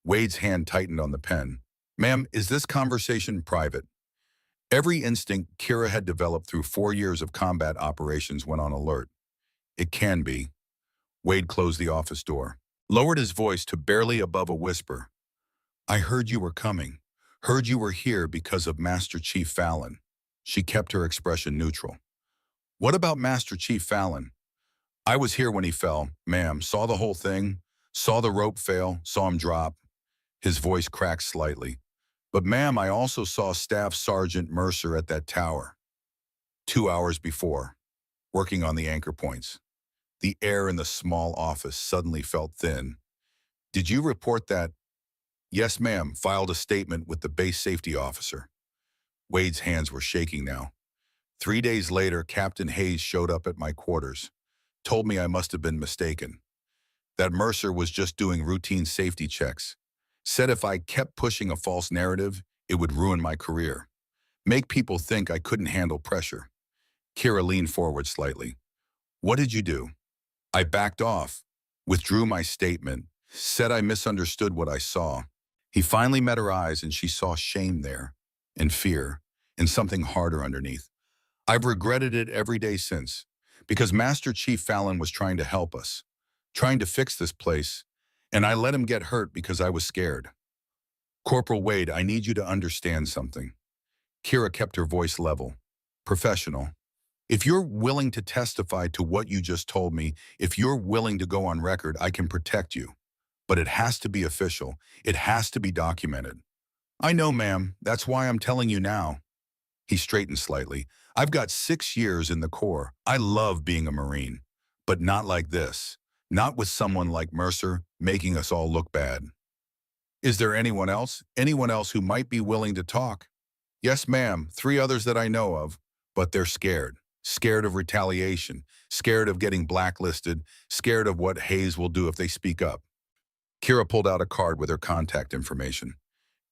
Wade's hand tightened on the pen. Ma'am, is this conversation private? Every instinct Kira had developed through 4 years of combat operations went on alert. It can be. Wade closed the office door, lowered his voice to barely above a whisper. I heard you were coming. Heard you were here because of Master Chief Fallon. She kept her expression neutral. What about Master Chief Fallon? I was here when he fell, ma'am. Saw the whole thing. Saw the rope fail. Saw him drop. His voice cracked slightly. But ma'am, I also saw Staff Sergeant Mercer at that tower. 2 hours before, working on the anchor points. The air in the small office suddenly felt thin. Did you report that? Yes, ma'am. Filed a statement with the base safety officer. Wade's hands were shaking now. 3 days later, Captain Hayes showed up at my quarters. Told me I must have been mistaken. That Mercer was just doing routine safety checks. Said if I kept pushing a false narrative, it would ruin my career. Make people think I couldn't handle pressure. Kira leaned forward slightly. What did you do? I backed off, withdrew my statement, said I misunderstood what I saw. He finally met her eyes and she saw shame there, and fear, and something harder underneath. I've regretted it every day since, because Master Chief Fallon was trying to help us, trying to fix this place, and I let him get hurt because I was scared. Corporal Wade, I need you to understand something. Kira kept her voice level, professional. If you're willing to testify to what you just told me, if you're willing to go on record, I can protect you. But it has to be official. It has to be documented. I know, ma'am. That's why I'm telling you now. He straightened slightly. I've got 6 years in the Corps. I love being a Marine. But not like this. Not with someone like Mercer making us all look bad. Is there anyone else? Anyone else who might be willing to talk? Yes, ma'am. 3 others that I know of. But they're scared. Scared of retaliation. Scared of getting blacklisted. Scared of what Hayes will do if they speak up. Kira pulled out a card with her contact information.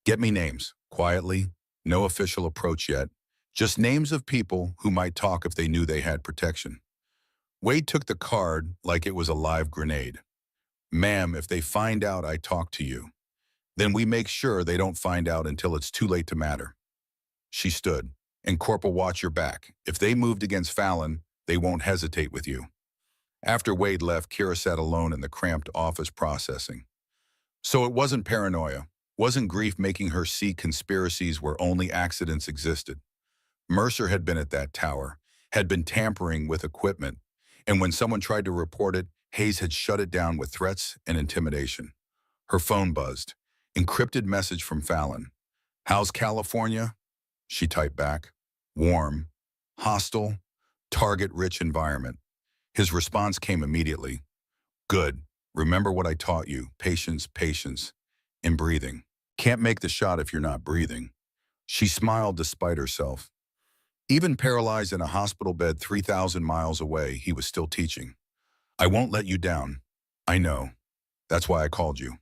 Get me names, quietly, no official approach yet. Just names of people who might talk if they knew they had protection. Wade took the card like it was a live grenade. Ma'am, if they find out I talked to you, then we make sure they don't find out until it's too late to matter. She stood. And Corporal, watch your back. If they moved against Fallon, they won't hesitate with you. After Wade left, Kira sat alone in the cramped office processing. So it wasn't paranoia, wasn't grief making her see conspiracies where only accidents existed. Mercer had been at that tower, had been tampering with equipment, and when someone tried to report it, Hayes had shut it down with threats and intimidation. Her phone buzzed. Encrypted message from Fallon. How's California? She typed back. Warm, hostile, target-rich environment. His response came immediately. Good. Remember what I taught you. Patience, patience, and breathing. Can't make the shot if you're not breathing. She smiled despite herself. Even paralyzed in a hospital bed 3,000 miles away, he was still teaching. I won't let you down. I know. That's why I called you.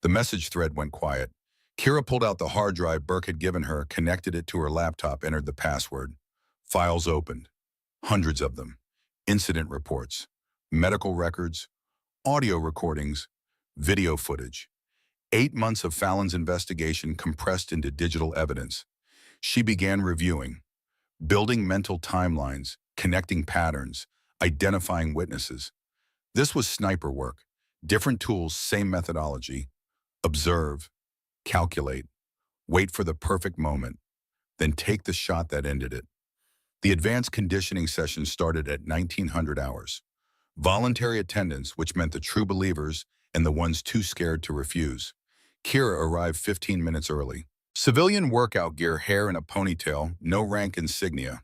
The message thread went quiet. Kira pulled out the hard drive Burke had given her, connected it to her laptop, entered the password. Files opened. Hundreds of them. Incident reports, medical records, audio recordings, video footage. 8 months of Fallon's investigation compressed into digital evidence. She began reviewing, building mental timelines, connecting patterns, identifying witnesses. This was sniper work. Different tools, same methodology. Observe, calculate, wait for the perfect moment, then take the shot that ended it. The advanced conditioning session started at 1900 hours. Voluntary attendance, which meant the true believers and the ones too scared to refuse. Kira arrived 15 minutes early. Civilian workout gear, hair in a ponytail, no rank insignia.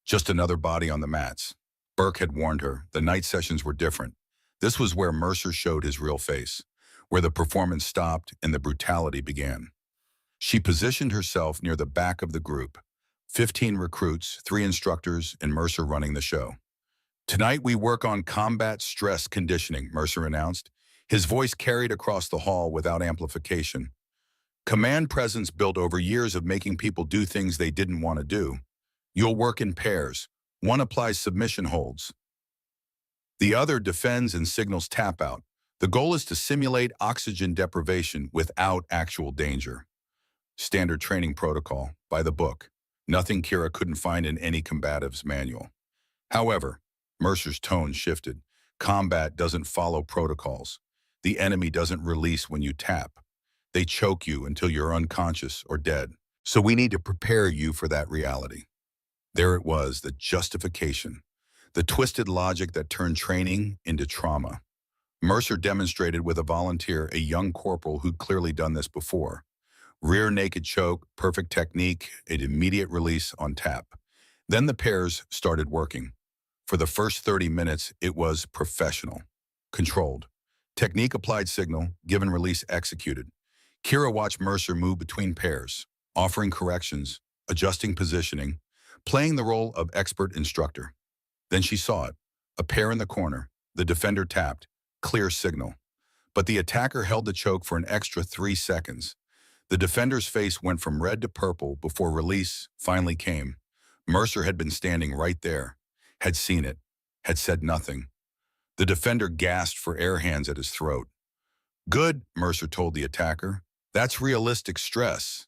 Just another body on the mats. Burke had warned her, the night sessions were different. This was where Mercer showed his real face, where the performance stopped and the brutality began. She positioned herself near the back of the group. 15 recruits, 3 instructors, and Mercer running the show. Tonight we work on combat stress conditioning, Mercer announced. His voice carried across the hall without amplification. Command presence built over years of making people do things they didn't want to do. You'll work in pairs. One applies submission holds. The other defends and signals tap out. The goal is to simulate oxygen deprivation without actual danger. Standard training protocol, by the book. Nothing Kira couldn't find in any combative's manual. However, Mercer's tone shifted. Combat doesn't follow protocols. The enemy doesn't release when you tap. They choke you until you're unconscious or dead. So we need to prepare you for that reality. There it was, the justification. The twisted logic that turned training into trauma. Mercer demonstrated with a volunteer, a young corporal who'd clearly done this before. Rear naked choke, perfect technique, an immediate release on tap. Then the pairs started working. For the first 30 minutes, it was professional, controlled. Technique applied signal, given release executed. Kira watched Mercer move between pairs, offering corrections, adjusting positioning, playing the role of expert instructor. Then she saw it. A pair in the corner. The defender tapped. Clear signal. But the attacker held the choke for an extra 3 seconds. The defender's face went from red to purple before release finally came. Mercer had been standing right there, had seen it, had said nothing. The defender gasped for air hands at his throat. Good, Mercer told the attacker. That's realistic stress.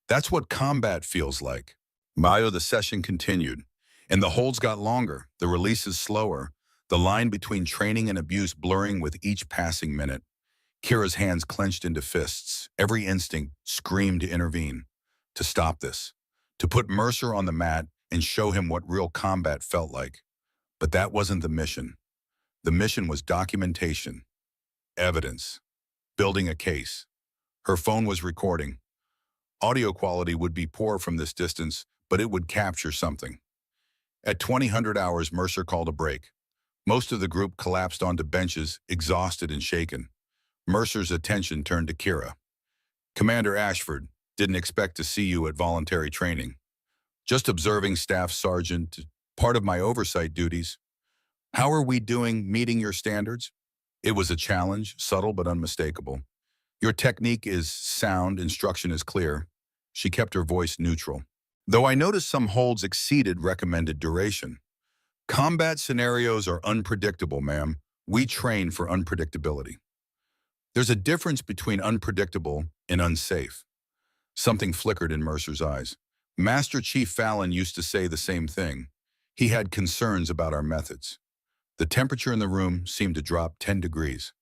That's what combat feels like. The session continued, and the holds got longer, the releases slower, the line between training and abuse blurring with each passing minute. Kira's hands clenched into fists. Every instinct screamed to intervene, to stop this, to put Mercer on the mat and show him what real combat felt like. But that wasn't the mission. The mission was documentation, evidence, building a case. Her phone was recording. Audio quality would be poor from this distance, but it would capture something. At 2000 hours, Mercer called a break. Most of the group collapsed onto benches, exhausted and shaken. Mercer's attention turned to Kira. Commander Ashford, didn't expect to see you at voluntary training. Just observing, Staff Sergeant, part of my oversight duties. How are we doing meeting your standards? It was a challenge, subtle but unmistakable. Your technique is sound, instruction is clear. She kept her voice neutral. Though I noticed some holds exceeded recommended duration. Combat scenarios are unpredictable, ma'am. We train for unpredictability. There's a difference between unpredictable and unsafe. Something flickered in Mercer's eyes. Master Chief Fallon used to say the same thing. He had concerns about our methods. The temperature in the room seemed to drop 10 degrees.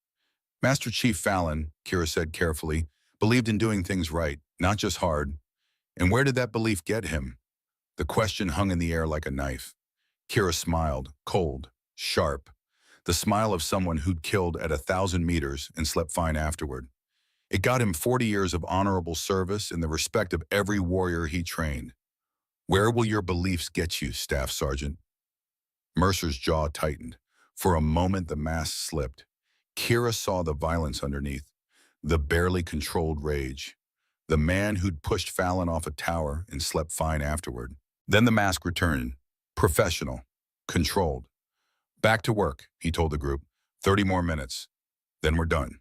Master Chief Fallon, Kira said carefully, believed in doing things right, not just hard. And where did that belief get him? The question hung in the air like a knife. Kira smiled, cold, sharp. The smile of someone who'd killed at 1,000 meters and slept fine afterward. It got him 40 years of honorable service and the respect of every warrior he trained. Where will your beliefs get you, Staff Sergeant? Mercer's jaw tightened. For a moment, the mask slipped. Kira saw the violence underneath, the barely controlled rage. The man who'd pushed Fallon off a tower and slept fine afterward. Then the mask returned, professional, controlled. Back to work, he told the group. 30 more minutes. Then we're done.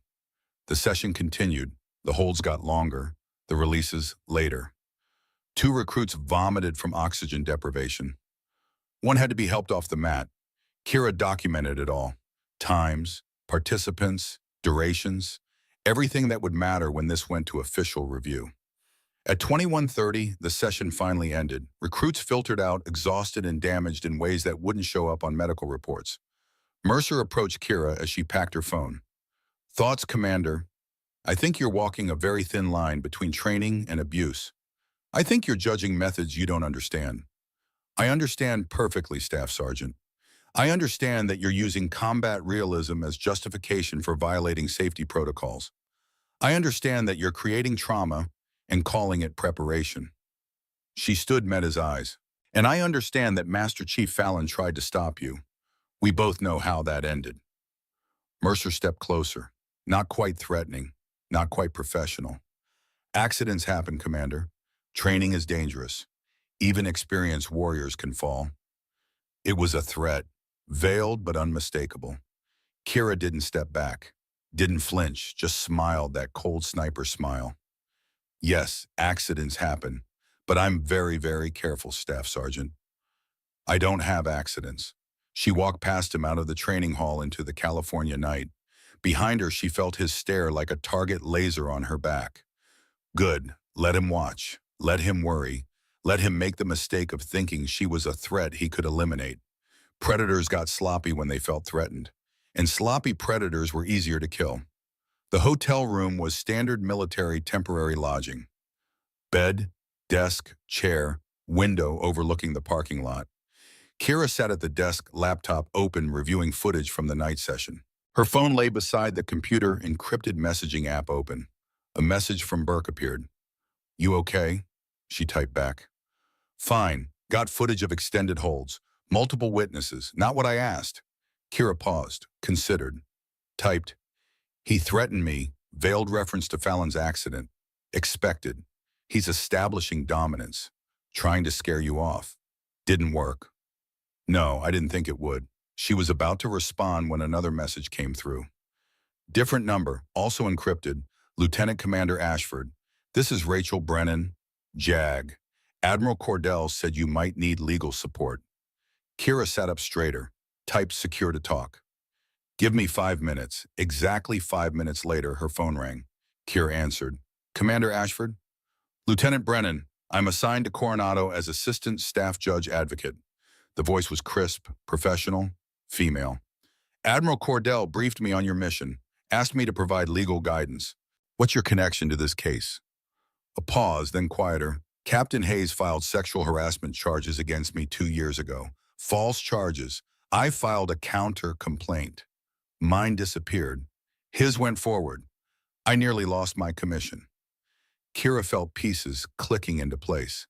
The session continued. The holds got longer, the releases later. 2 recruits vomited from oxygen deprivation. One had to be helped off the mat. Kira documented it all. Times, participants, durations, everything that would matter when this went to official review. At 21:30, the session finally ended. Recruits filtered out, exhausted and damaged in ways that wouldn't show up on medical reports. Mercer approached Kira as she packed her phone. Thoughts, Commander? I think you're walking a very thin line between training and abuse. I think you're judging methods you don't understand. I understand perfectly, Staff Sergeant. I understand that you're using combat realism as justification for violating safety protocols. I understand that you're creating trauma and calling it preparation. She met his eyes. And I understand that Master Chief Fallon tried to stop you. We both know how that ended. Mercer stepped closer, not quite threatening, not quite professional. Accidents happen, Commander. Training is dangerous. Even experienced warriors can fall. It was a threat, veiled but unmistakable. Kira didn't step back, didn't flinch, just smiled that cold sniper smile. Yes, accidents happen, but I'm very, very careful, Staff Sergeant. I don't have accidents. She walked past him out of the training hall into the California night. Behind her, she felt his stare like a target laser on her back. Good, let him watch, let him worry, let him make the mistake of thinking she was a threat he could eliminate. Predators got sloppy when they felt threatened, and sloppy predators were easier to kill. The hotel room was standard military temporary lodging. Bed, desk, chair, window overlooking the parking lot. Kira sat at the desk, laptop open, reviewing footage from the night session. Her phone lay beside the computer, encrypted messaging app open. A message from Burke appeared. "You okay?" She typed back. "Fine. Got footage of extended holds. Multiple witnesses. Not what I asked." Kira paused, considered. Typed, "He threatened me," veiled reference to Fallon's accident. Expected. "He's establishing dominance. Trying to scare you off. Didn't work." No, I didn't think it would. She was about to respond when another message came through. Different number, also encrypted. Lieutenant Commander Ashford. "This is Rachel Brennan, JAG. Admiral Cordell said you might need legal support." Kira sat up straighter, typed secure to talk. "Give me 5 minutes." Exactly 5 minutes later, her phone rang. Kira answered. "Commander Ashford?" "Lieutenant Brennan, I'm assigned to Coronado as Assistant Staff Judge Advocate." The voice was crisp, professional, female. "Admiral Cordell briefed me on your mission, asked me to provide legal guidance. What's your connection to this case?" A pause, then quieter. "Captain Hayes filed sexual harassment charges against me 2 years ago. False charges. I filed a counter-complaint. Mine disappeared. His went forward. I nearly lost my commission." Kira felt pieces clicking into place.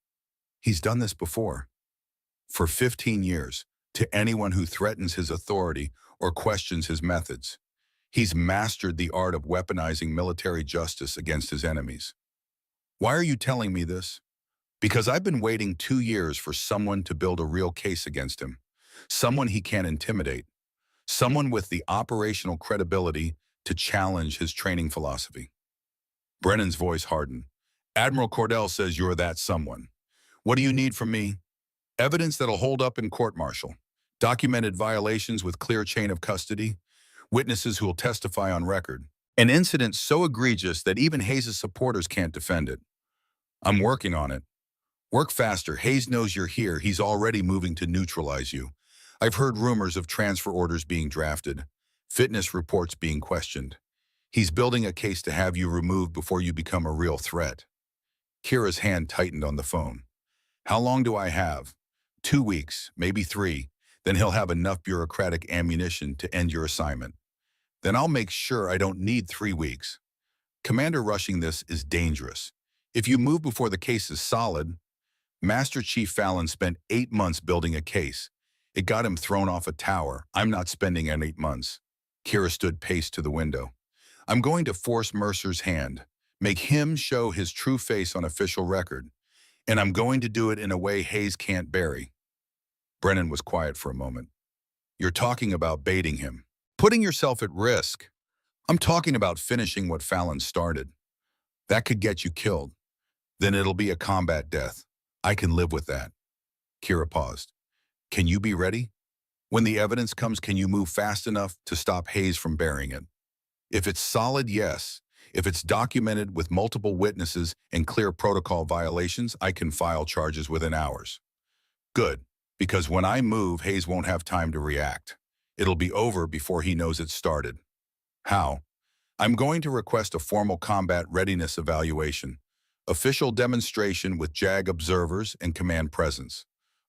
He's done this before. For 15 years, to anyone who threatens his authority or questions his methods. He's mastered the art of weaponizing military justice against his enemies. "Why are you telling me this?" "Because I've been waiting 2 years for someone to build a real case against him. Someone he can't intimidate. Someone with the operational credibility to challenge his training philosophy." Brennan's voice hardened. "Admiral Cordell says you're that someone. What do you need from me?" "Evidence that'll hold up in court-martial. Documented violations with clear chain of custody. Witnesses who will testify on record. An incident so egregious that even Hayes' supporters can't defend it." "I'm working on it." "Work faster. Hayes knows you're here. He's already moving to neutralize you. I've heard rumors of transfer orders being drafted. Fitness reports being questioned. He's building a case to have you removed before you become a real threat." Kira's hand tightened on the phone. "How long do I have?" 2 weeks, maybe 3. Then he'll have enough bureaucratic ammunition to end your assignment. Then I'll make sure I don't need 3 weeks. Commander, rushing this is dangerous. If you move before the case is solid, Master Chief Fallon spent 8 months building a case. It got him thrown off a tower. I'm not spending 8 months. Kira stood paced to the window. "I'm going to force Mercer's hand, make him show his true face on official record. And I'm going to do it in a way Hayes can't bury." Brennan was quiet for a moment. "You're talking about baiting him, putting yourself at risk." "I'm talking about finishing what Fallon started. That could get you killed. Then it'll be a combat death. I can live with that." Kira paused. "Can you be ready? When the evidence comes, can you move fast enough to stop Hayes from burying it?" "If it's solid, yes. If it's documented with multiple witnesses and clear protocol violations, I can file charges within hours." "Good, because when I move, Hayes won't have time to react. It'll be over before he knows it started." "How?" "I'm going to request a formal combat readiness evaluation. Official demonstration with JAG observers and command presence.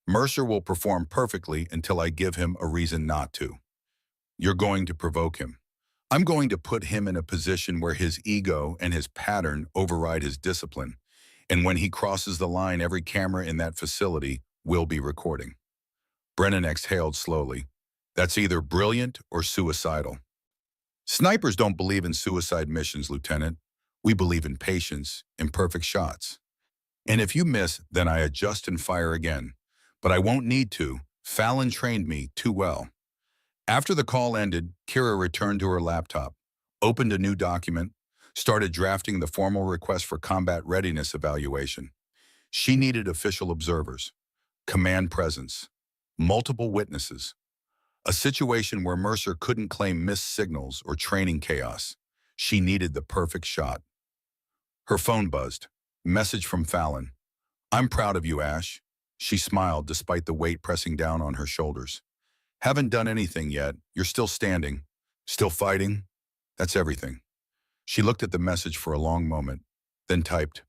Mercer will perform perfectly until I give him a reason not to." "You're going to provoke him." "I'm going to put him in a position where his ego and his pattern override his discipline. And when he crosses the line, every camera in that facility will be recording." Brennan exhaled slowly. "That's either brilliant or suicidal." "Snipers don't believe in suicide missions, Lieutenant. We believe in patience, imperfect shots. And if you miss, then I adjust and fire again. But I won't need to. Fallon trained me too well." After the call ended, Kira returned to her laptop, opened a new document, started drafting the formal request for combat readiness evaluation. She needed official observers, command presence, multiple witnesses, a situation where Mercer couldn't claim missed signals or training chaos. She needed the perfect shot. Her phone buzzed. Message from Fallon. "I'm proud of you, Ash." She smiled despite the weight pressing down on her shoulders. Haven't done anything yet. You're still standing. Still fighting? That's everything. She looked at the message for a long moment, then typed,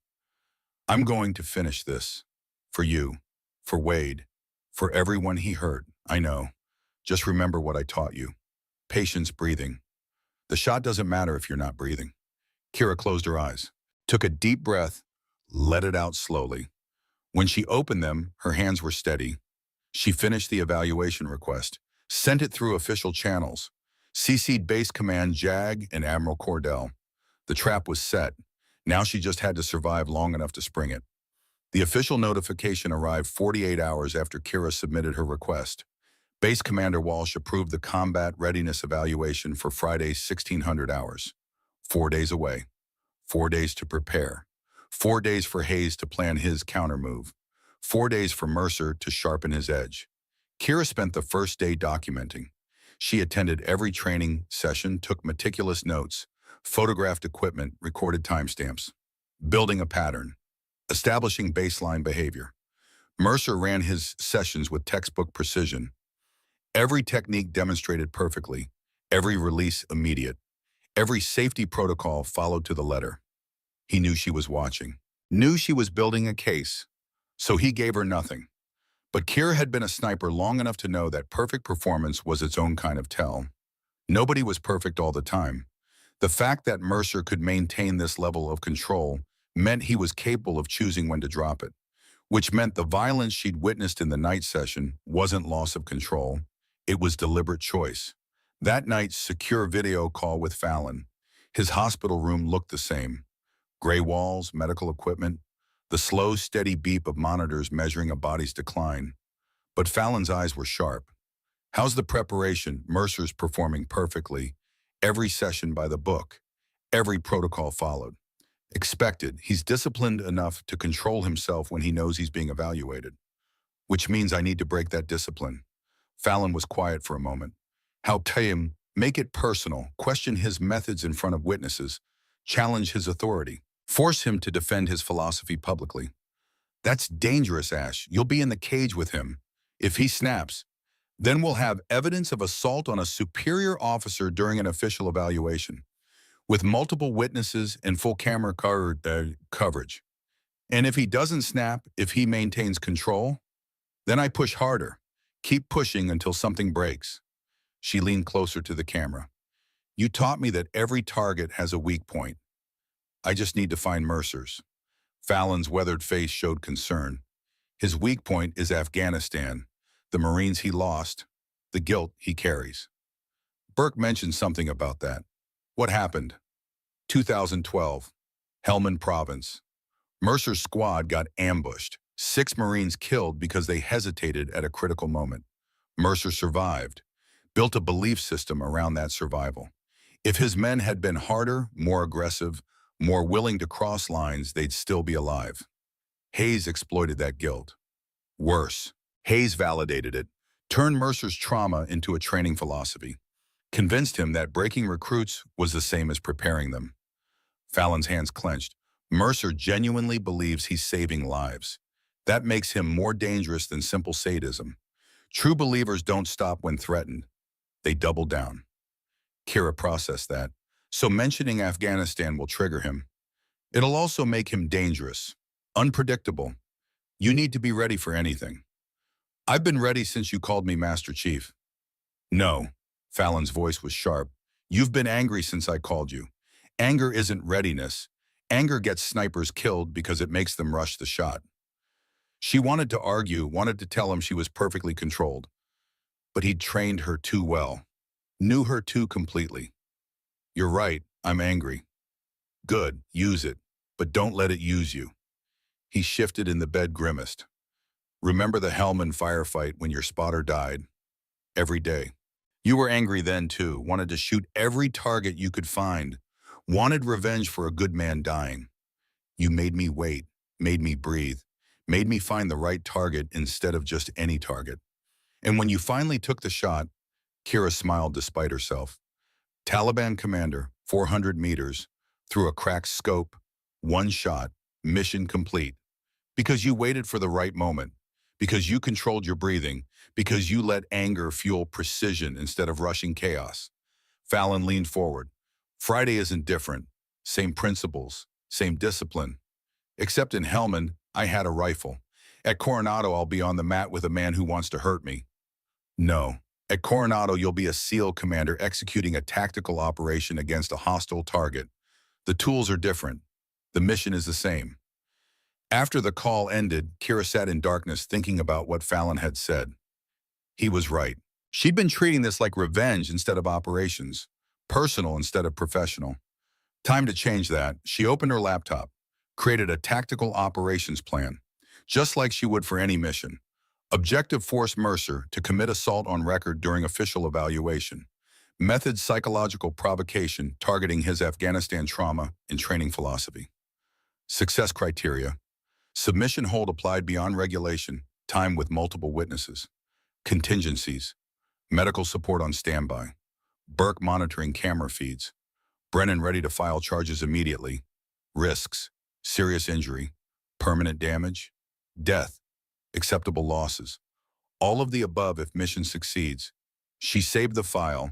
I'm going to finish this. For you. For Wade. For everyone he hurt. I know. Just remember what I taught you. Patience, breathing. The shot doesn't matter if you're not breathing. Kira closed her eyes, took a deep breath, let it out slowly. When she opened them, her hands were steady. She finished the evaluation request, sent it through official channels, CC'd Base Command JAG and Admiral Cordell. The trap was set. Now she just had to survive long enough to spring it. The official notification arrived 48 hours after Kira submitted her request. Base Commander Walsh approved the combat readiness evaluation for Friday, 1600 hours. 4 days away. 4 days to prepare. 4 days for Hayes to plan his countermove. 4 days for Mercer to sharpen his edge. Kira spent the first day documenting. She attended every training session, took meticulous notes, photographed equipment, recorded timestamps. Building a pattern. Establishing baseline behavior. Mercer ran his sessions with textbook precision. Every technique demonstrated perfectly. Every release immediate. Every safety protocol followed to the letter. He knew she was watching. Knew she was building a case. So he gave her nothing. But Kira had been a sniper long enough to know that perfect performance was its own kind of tell. Nobody was perfect all the time. The fact that Mercer could maintain this level of control meant he was capable of choosing when to drop it, which meant the violence she'd witnessed in the night session wasn't loss of control. It was deliberate choice. That night's secure video call with Fallon. His hospital room looked the same. Gray walls, medical equipment, the slow, steady beep of monitors measuring a body's decline. But Fallon's eyes were sharp. How's the preparation? Mercer's performing perfectly. Every session by the book. Every protocol followed. Expected. He's disciplined enough to control himself when he knows he's being evaluated. Which means I need to break that discipline. Fallon was quiet for a moment. How him, make it personal, question his methods in front of witnesses, challenge his authority, force him to defend his philosophy publicly. That's dangerous, Ash. You'll be in the cage with him. If he snaps, then we'll have evidence of assault on a superior officer during an official evaluation, with multiple witnesses and full camera coverage. And if he doesn't snap, if he maintains control, then I push harder. Keep pushing until something breaks. She leaned closer to the camera. You taught me that every target has a weak point. I just need to find Mercer's. Fallon's weathered face showed concern. His weak point is Afghanistan, the Marines he lost, the guilt he carries. Burke mentioned something about that. What happened? 2012, Helmand Province. Mercer's squad got ambushed. 6 Marines killed because they hesitated at a critical moment. Mercer survived, built a belief system around that survival. If his men had been harder, more aggressive, more willing to cross lines, they'd still be alive. Hayes exploited that guilt. Worse, Hayes validated it, turned Mercer's trauma into a training philosophy, convinced him that breaking recruits was the same as preparing them. Fallon's hands clenched. Mercer genuinely believes he's saving lives. That makes him more dangerous than simple sadism. True believers don't stop when threatened. They double down. Kira processed that. So mentioning Afghanistan will trigger him. It'll also make him dangerous, unpredictable. You need to be ready for anything. I've been ready since you called me Master Chief. No, Fallon's voice was sharp. You've been angry since I called you. Anger isn't readiness. Anger gets snipers killed because it makes them rush the shot. She wanted to argue, wanted to tell him she was perfectly controlled. But he'd trained her too well, knew her too completely. You're right, I'm angry. Good, use it, but don't let it use you. He shifted in the bed, grimaced. Remember the Helmand firefight when your spotter died? Every day. You were angry then too, wanted to shoot every target you could find, wanted revenge for a good man dying. You made me wait, made me breathe, made me find the right target instead of just any target. And when you finally took the shot, Kira smiled despite herself. Taliban commander, 400 meters, through a cracked scope, one shot, mission complete. Because you waited for the right moment. because you controlled your breathing, because you let anger fuel precision instead of rushing chaos. Fallon leaned forward. Friday isn't different. Same principles, same discipline. Except in Hellman, I had a rifle. At Coronado, I'll be on the mat with a man who wants to hurt me. No. At Coronado, you'll be a SEAL commander executing a tactical operation against a hostile target. The tools are different. The mission is the same. After the call ended, Kira sat in darkness thinking about what Fallon had said. He was right. She'd been treating this like revenge instead of operations, personal instead of professional. Time to change that. She opened her laptop, created a tactical operations plan, just like she would for any mission. Objective force Mercer to commit assault on record during official evaluation. Method psychological provocation targeting his Afghanistan trauma and training philosophy. Success criteria. Submission hold applied beyond regulation, time with multiple witnesses. Contingencies. Medical support on standby. Burke monitoring camera feeds. Brennan ready to file charges immediately. Risks. Serious injury. Permanent damage. Death. Acceptable losses. All of the above if mission succeeds. She saved the file,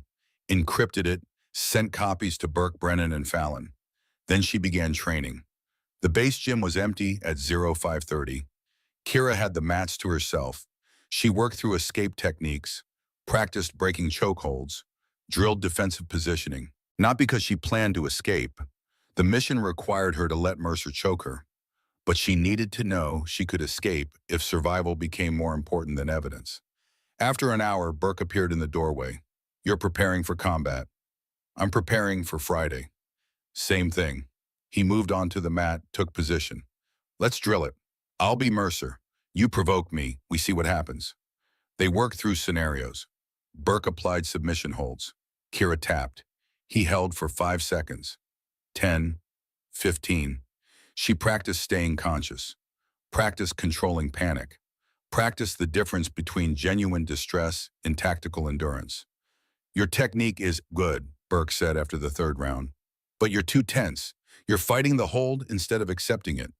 encrypted it, sent copies to Burke, Brennan, and Fallon. Then she began training. The base gym was empty at 0530. Kira had the mats to herself. She worked through escape techniques, practiced breaking chokeholds, drilled defensive positioning. Not because she planned to escape. The mission required her to let Mercer choke her. But she needed to know she could escape if survival became more important than evidence. After an hour, Burke appeared in the doorway. You're preparing for combat. I'm preparing for Friday. Same thing. He moved onto the mat, took position. Let's drill it. I'll be Mercer. You provoke me. We see what happens. They worked through scenarios. Burke applied submission holds. Kira tapped. He held for 5 seconds. 10, 15. She practiced staying conscious, practiced controlling panic, practiced the difference between genuine distress and tactical endurance. Your technique is good, Burke said after the third round, but you're too tense. You're fighting the hold instead of accepting it.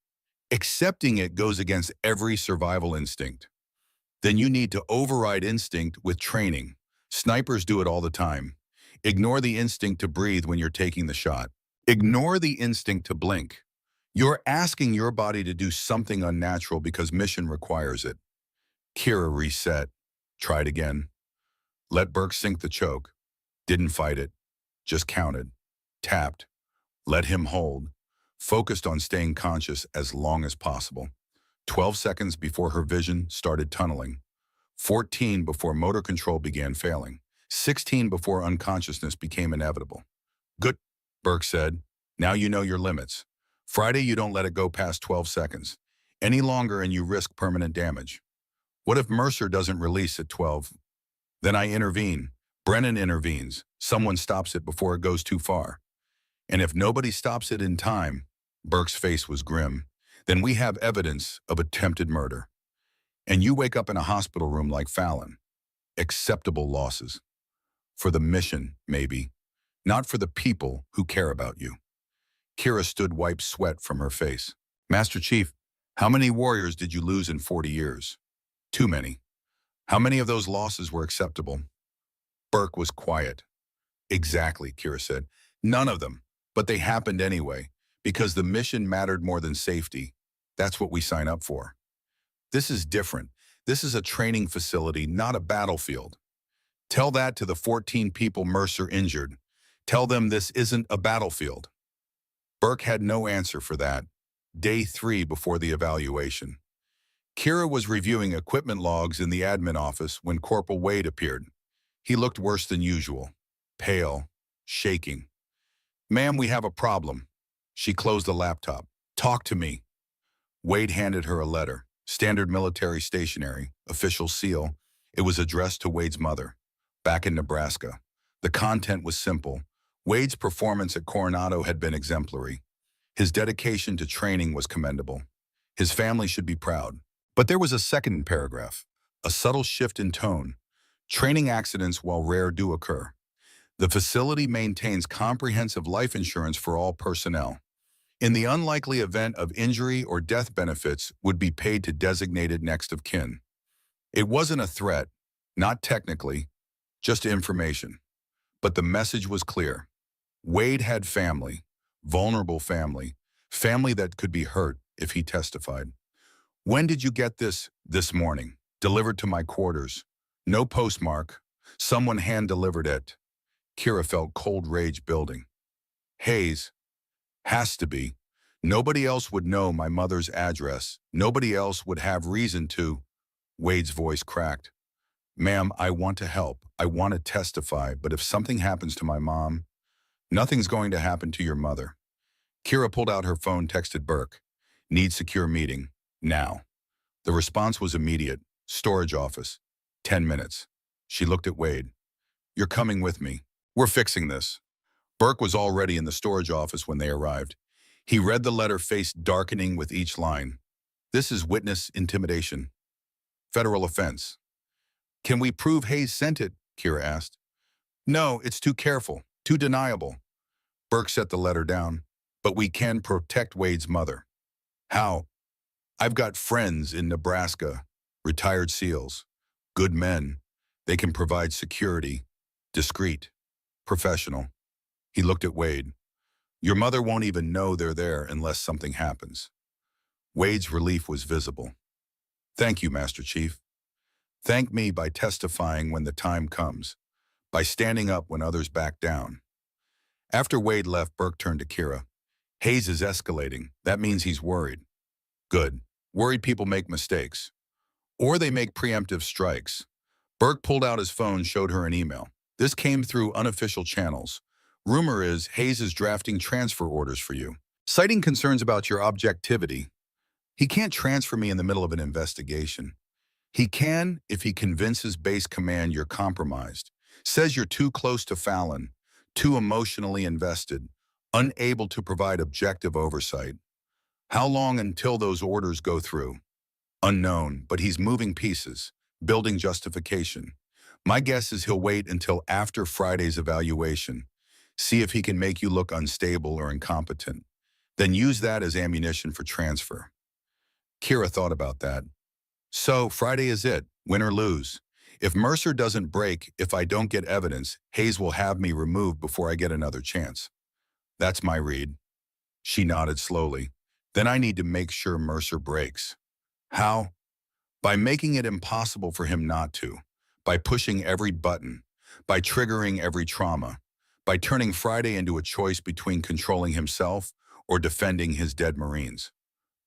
Accepting it goes against every survival instinct. Then you need to override instinct with training. Snipers do it all the time. Ignore the instinct to breathe when you're taking the shot. Ignore the instinct to blink. You're asking your body to do something unnatural because mission requires it. Kira reset. Tried again. Let Burke sink the choke. Didn't fight it. Just counted. Tapped. Let him hold. Focused on staying conscious as long as possible. 12 seconds before her vision started tunneling. 14 before motor control began failing. 16 before unconsciousness became inevitable. Good, Burke said. Now you know your limits. Friday, you don't let it go past 12 seconds. Any longer and you risk permanent damage. What if Mercer doesn't release at 12? Then I intervene. Brennan intervenes. Someone stops it before it goes too far. And if nobody stops it in time, Burke's face was grim, then we have evidence of attempted murder. And you wake up in a hospital room like Fallon. Acceptable losses. For the mission, maybe. Not for the people who care about you. Kira stood, wiped sweat from her face. Master Chief, how many warriors did you lose in 40 years? Too many. How many of those losses were acceptable? Burke was quiet. Exactly, Kira said. None of them. But they happened anyway, because the mission mattered more than safety. That's what we sign up for. This is different. This is a training facility, not a battlefield. Tell that to the 14 people Mercer injured. Tell them this isn't a battlefield. Burke had no answer for that. Day 3 before the evaluation. Kira was reviewing equipment logs in the admin office when Corporal Wade appeared. He looked worse than usual. Pale, shaking. Ma'am, we have a problem. She closed the laptop. Talk to me. Wade handed her a letter. Standard military stationery, official seal. It was addressed to Wade's mother, back in Nebraska. The content was simple. Wade's performance at Coronado had been exemplary. His dedication to training was commendable. His family should be proud. But there was a second paragraph, a subtle shift in tone. Training accidents, while rare, do occur. The facility maintains comprehensive life insurance for all personnel. In the unlikely event of injury or death, benefits would be paid to designated next of kin. It wasn't a threat, not technically, just information. But the message was clear. Wade had family, vulnerable family, family that could be hurt if he testified. When did you get this morning? Delivered to my quarters. No postmark. Someone hand-delivered it. Kira felt cold rage building. Hayes. Has to be. Nobody else would know my mother's address. Nobody else would have reason to. Wade's voice cracked. Ma'am, I want to help. I want to testify, but if something happens to my mom, nothing's going to happen to your mother. Kira pulled out her phone, texted Burke. Need secure meeting. Now. The response was immediate. Storage office. 10 minutes. She looked at Wade. You're coming with me. We're fixing this. Burke was already in the storage office when they arrived. He read the letter, face darkening with each line. This is witness intimidation. Federal offense. Can we prove Hayes sent it? Kira asked. No, it's too careful, too deniable. Burke set the letter down. But we can protect Wade's mother. How? I've got friends in Nebraska, retired SEALs, good men. They can provide security, discreet, professional. He looked at Wade. Your mother won't even know they're there unless something happens. Wade's relief was visible. Thank you, Master Chief. Thank me by testifying when the time comes, by standing up when others back down. After Wade left, Burke turned to Kira. Hayes is escalating. That means he's worried. Good. Worried people make mistakes. Or they make preemptive strikes. Burke pulled out his phone, showed her an email. This came through unofficial channels. Rumor is Hayes is drafting transfer orders for you, citing concerns about your objectivity. He can't transfer me in the middle of an investigation. He can if he convinces base command you're compromised, says you're too close to Fallon, too emotionally invested, unable to provide objective oversight. How long until those orders go through? Unknown, but he's moving pieces, building justification. My guess is he'll wait until after Friday's evaluation, see if he can make you look unstable or incompetent, then use that as ammunition for transfer. Kira thought about that. So Friday is it, win or lose. If Mercer doesn't break, if I don't get evidence, Hayes will have me removed before I get another chance. That's my read. She nodded slowly. Then I need to make sure Mercer breaks. How? By making it impossible for him not to, by pushing every button, by triggering every trauma, by turning Friday into a choice between controlling himself or defending his dead Marines.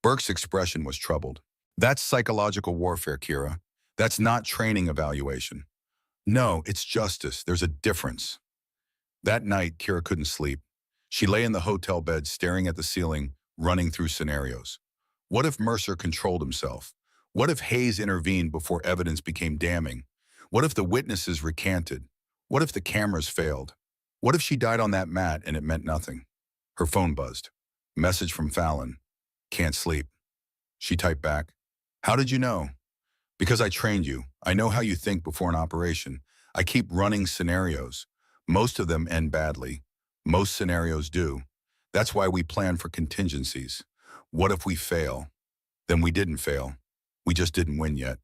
Burke's expression was troubled. That's psychological warfare, Kira. That's not training evaluation. No, it's justice. There's a difference. That night, Kira couldn't sleep. She lay in the hotel bed, staring at the ceiling, running through scenarios. What if Mercer controlled himself? What if Hayes intervened before evidence became damning? What if the witnesses recanted? What if the cameras failed? What if she died on that mat and it meant nothing? Her phone buzzed. Message from Fallon. Can't sleep. She typed back. How did you know? Because I trained you. I know how you think before an operation. I keep running scenarios. Most of them end badly. Most scenarios do. That's why we plan for contingencies. What if we fail? Then we didn't fail. We just didn't win yet.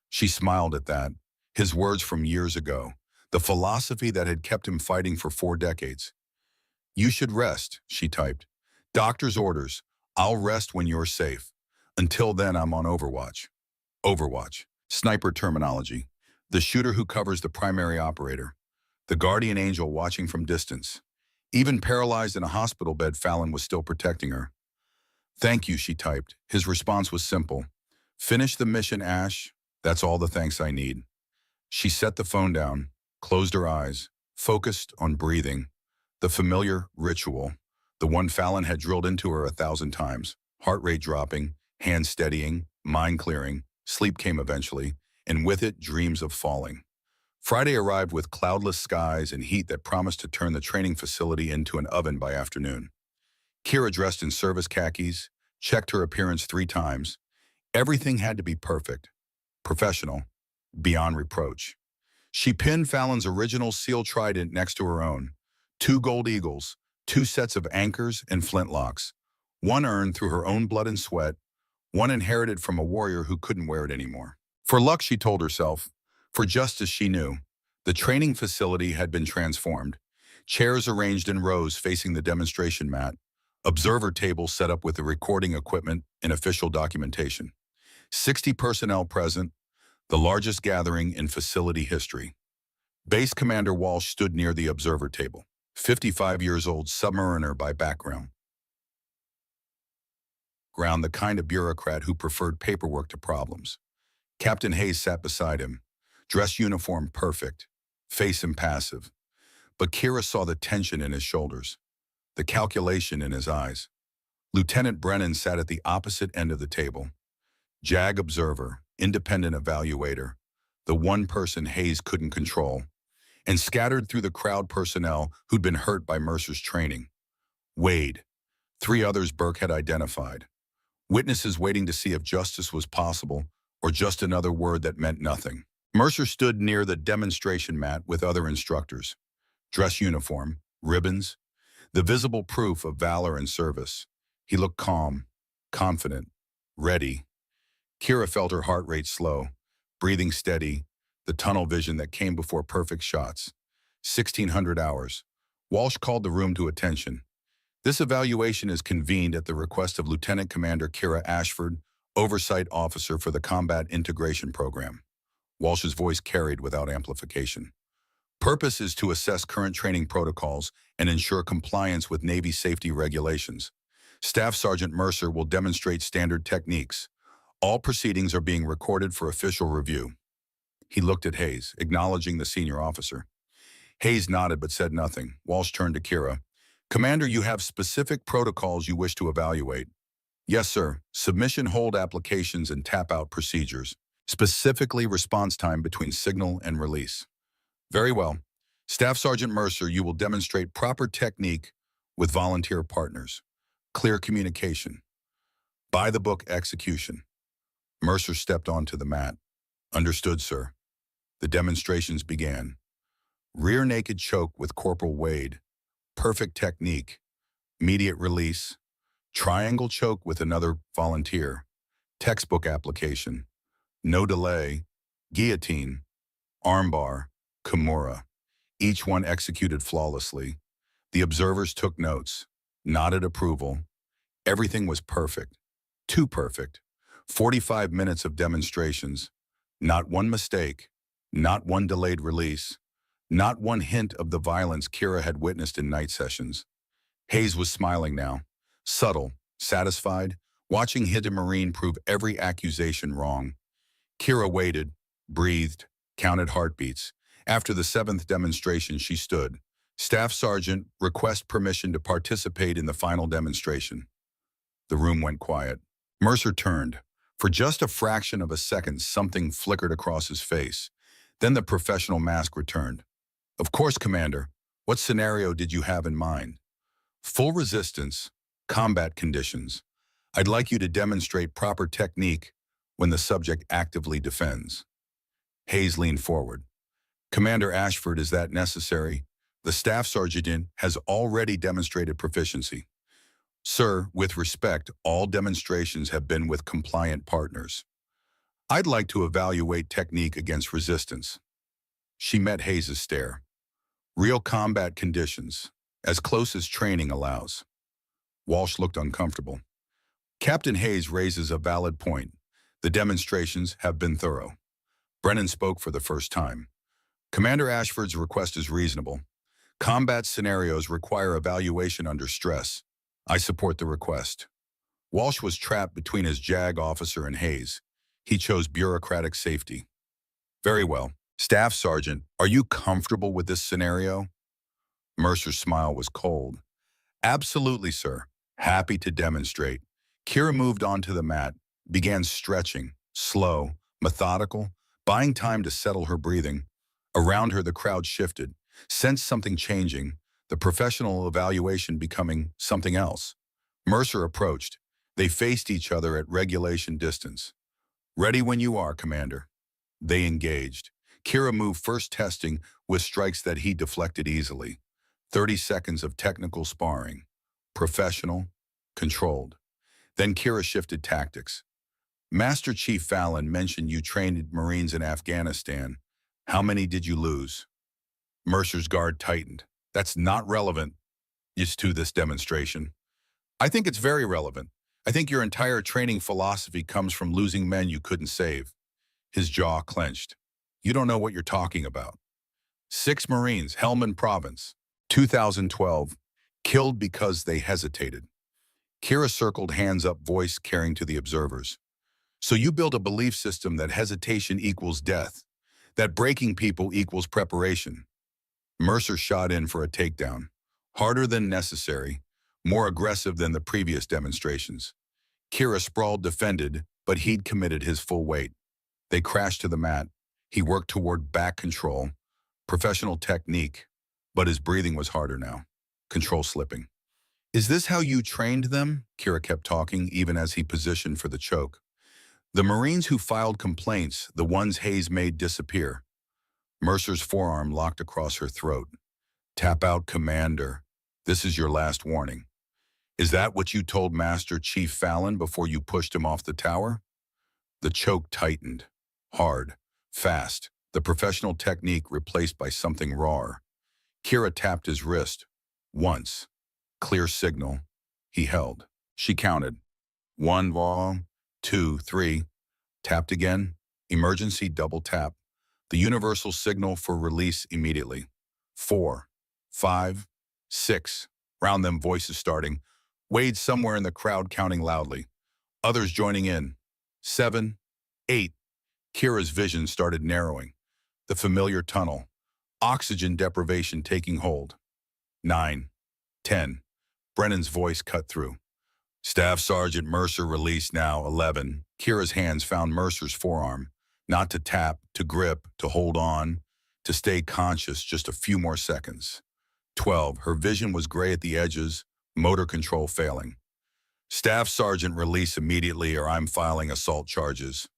She smiled at that. His words from years ago. The philosophy that had kept him fighting for 4 decades. You should rest, she typed. Doctor's orders. I'll rest when you're safe. Until then, I'm on Overwatch. Overwatch. Sniper terminology. The shooter who covers the primary operator. The guardian angel watching from distance. Even paralyzed in a hospital bed, Fallon was still protecting her. Thank you, she typed. His response was simple. Finish the mission, Ash. That's all the thanks I need. She set the phone down, closed her eyes, focused on breathing. The familiar ritual, the one Fallon had drilled into her 1,000 times. Heart rate dropping, hands steadying, mind clearing. Sleep came eventually, and with it, dreams of falling. Friday arrived with cloudless skies and heat that promised to turn the training facility into an oven by afternoon. Kira, dressed in service khakis, checked her appearance 3 times. Everything had to be perfect, professional, beyond reproach. She pinned Fallon's original SEAL trident next to her own. 2 gold eagles, 2 sets of anchors and flintlocks. One earned through her own blood and sweat, one inherited from a warrior who couldn't wear it anymore. For luck, she told herself. For justice, she knew. The training facility had been transformed. Chairs arranged in rows facing the demonstration mat. Observer tables set up with the recording equipment and official documentation. 60 personnel present, the largest gathering in facility history. Base Commander Walsh stood near the observer table, 55 years old submariner by background. The kind of bureaucrat who preferred paperwork to problems. Captain Hayes sat beside him, dress uniform perfect, face impassive. But Kira saw the tension in his shoulders, the calculation in his eyes. Lieutenant Brennan sat at the opposite end of the table. JAG observer, independent evaluator, the one person Hayes couldn't control, and scattered through the crowd personnel who'd been hurt by Mercer's training. Wade, 3 others Burke had identified. Witnesses waiting to see if justice was possible or just another word that meant nothing. Mercer stood near the demonstration mat with other instructors. Dress uniform, ribbons, the visible proof of valor and service. He looked calm, confident, ready. Kira felt her heart rate slow, breathing steady, the tunnel vision that came before perfect shots. 1,600 hours. Walsh called the room to attention. This evaluation is convened at the request of Lieutenant Commander Kira Ashford, Oversight Officer for the Combat Integration Program. Walsh's voice carried without amplification. Purpose is to assess current training protocols and ensure compliance with Navy safety regulations. Staff Sergeant Mercer will demonstrate standard techniques. All proceedings are being recorded for official review. He looked at Hayes, acknowledging the senior officer. Hayes nodded but said nothing. Walsh turned to Kira. Commander, you have specific protocols you wish to evaluate. Yes, sir. Submission hold applications and tap-out procedures. Specifically response time between signal and release. Very well. Staff Sergeant Mercer, you will demonstrate proper technique with volunteer partners. Clear communication. By-the-book execution. Mercer stepped onto the mat. Understood, sir. The demonstrations began. Rear naked choke with Corporal Wade. Perfect technique. Immediate release. Triangle choke with another volunteer. Textbook application. No delay. Guillotine. Armbar. Kimura. Each one executed flawlessly. The observers took notes, nodded approval. Everything was perfect. Too perfect. 45 minutes of demonstrations. Not one mistake. Not one delayed release. Not one hint of the violence Kira had witnessed in night sessions. Hayes was smiling now. Subtle, satisfied, watching Hidden Marine prove every accusation wrong. Kira waited, breathed, counted heartbeats. After the 7th demonstration, she stood. Staff Sergeant, request permission to participate in the final demonstration. The room went quiet. Mercer turned. For just a fraction of a second, something flickered across his face. Then the professional mask returned. Of course, Commander. What scenario did you have in mind? Full resistance, combat conditions. I'd like you to demonstrate proper technique when the subject actively defends. Hayes leaned forward. Commander Ashford, is that necessary? The Staff Sergeant has already demonstrated proficiency. Sir, with respect, all demonstrations have been with compliant partners. I'd like to evaluate technique against resistance. She met Hayes' stare. Real combat conditions, as close as training allows. Walsh looked uncomfortable. Captain Hayes raises a valid point. The demonstrations have been thorough. Brennan spoke for the first time. Commander Ashford's request is reasonable. Combat scenarios require evaluation under stress. I support the request. Walsh was trapped between his JAG officer and Hayes. He chose bureaucratic safety. Very well. Staff Sergeant, are you comfortable with this scenario? Mercer's smile was cold. Absolutely, sir. Happy to demonstrate. Kira moved onto the mat, began stretching, slow, methodical, buying time to settle her breathing. Around her, the crowd shifted, sensed something changing, the professional evaluation becoming something else. Mercer approached. They faced each other at regulation distance. Ready when you are, Commander. They engaged. Kira moved first, testing with strikes that he deflected easily. 30 seconds of technical sparring. Professional, controlled. Then Kira shifted tactics. Master Chief Fallon mentioned you trained Marines in Afghanistan. How many did you lose? Mercer's guard tightened. That's not relevant to this demonstration. I think it's very relevant. I think your entire training philosophy comes from losing men you couldn't save. His jaw clenched. You don't know what you're talking about. 6 Marines, Helmand Province, 2012, killed because they hesitated. Kira circled hands up, voice carrying to the observers. So you build a belief system that hesitation equals death, that breaking people equals preparation. Mercer shot in for a takedown, harder than necessary, more aggressive than the previous demonstrations. Kira sprawled, defended, but he'd committed his full weight. They crashed to the mat. He worked toward back control, professional technique, but his breathing was harder now, control slipping. Is this how you trained them? Kira kept talking, even as he positioned for the choke. The Marines who filed complaints, the ones Hayes made disappear. Mercer's forearm locked across her throat. Tap out, Commander. This is your last warning. Is that what you told Master Chief Fallon before you pushed him off the tower? The choke tightened. Hard. Fast. The professional technique replaced by something raw. Kira tapped his wrist. Once. Clear signal. He held. She counted. 1, 2, 3. Tapped again. Emergency double tap. The universal signal for release immediately. 4, 5, 6. Round them, voices starting. Wade somewhere in the crowd counting loudly. Others joining in. 7, 8. Kira's vision started narrowing. The familiar tunnel. Oxygen deprivation taking hold. 9, 10. Brennan's voice cut through. Staff Sergeant Mercer released now. 11. Kira's hands found Mercer's forearm. Not to tap, to grip, to hold on, to stay conscious just a few more seconds. 12. Her vision was gray at the edges, motor control failing. Staff Sergeant release immediately or I'm filing assault charges.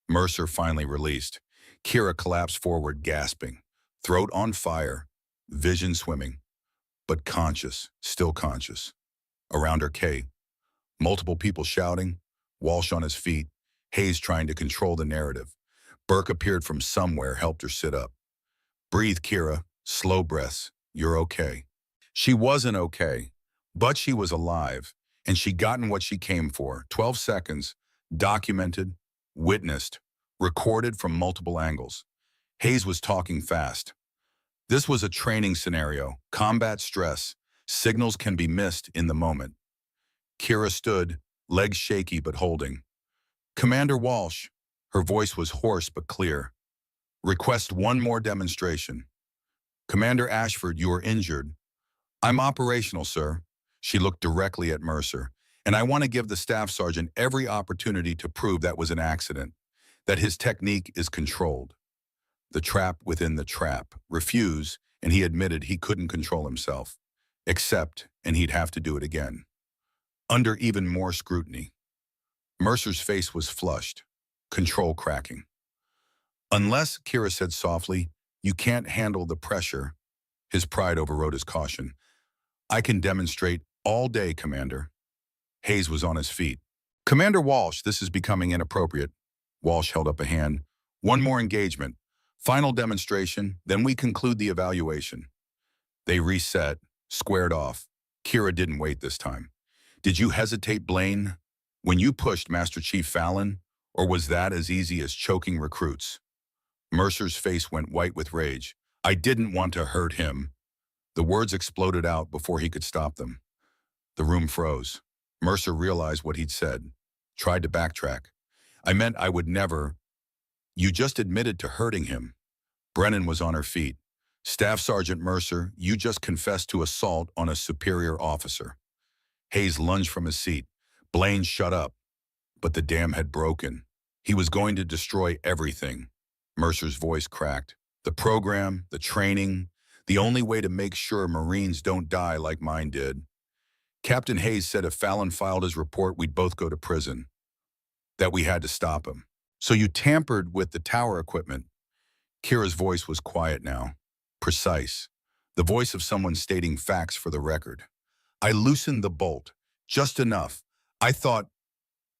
Mercer finally released. Kira collapsed forward, gasping. Throat on fire, vision swimming. But conscious, still conscious. Around her, Kay. Multiple people shouting, Walsh on his feet, Hayes trying to control the narrative. Burke appeared from somewhere, helped her sit up. Breathe, Kira. Slow breaths. You're okay. She wasn't okay, but she was alive, and she'd gotten what she came for. 12 seconds, documented, witnessed, recorded from multiple angles. Hayes was talking fast. This was a training scenario, combat stress. Signals can be missed in the moment. Kira stood, legs shaky but holding. Commander Walsh. Her voice was hoarse but clear. Request one more demonstration. Commander Ashford, you are injured. I'm operational, sir. She looked directly at Mercer. And I want to give the staff sergeant every opportunity to prove that was an accident, that his technique is controlled. The trap within the trap. Refuse, and he admitted he couldn't control himself. Accept, and he'd have to do it again. Under even more scrutiny. Mercer's face was flushed. Control cracking. Unless, Kira said softly, you can't handle the pressure. His pride overrode his caution. I can demonstrate all day, Commander. Hayes was on his feet. Commander Walsh, this is becoming inappropriate. Walsh held up a hand. One more engagement. Final demonstration, then we conclude the evaluation. They reset, squared off. Kira didn't wait this time. Did you hesitate, Blaine, when you pushed Master Chief Fallon? Or was that as easy as choking recruits? Mercer's face went white with rage. I didn't want to hurt him. The words exploded out before he could stop them. The room froze. Mercer realized what he'd said, tried to backtrack. I meant I would never. You just admitted to hurting him. Brennan was on her feet. Staff Sergeant Mercer, you just confessed to assault on a superior officer. Hayes lunged from his seat. Blaine, shut up. But the dam had broken. He was going to destroy everything. Mercer's voice cracked. The program, the training, the only way to make sure Marines don't die like mine did. Captain Hayes said if Fallon filed his report, we'd both go to prison. That we had to stop him. So you tampered with the tower equipment. Kira's voice was quiet now, precise. The voice of someone stating facts for the record. I loosened the bolt, just enough. I thought,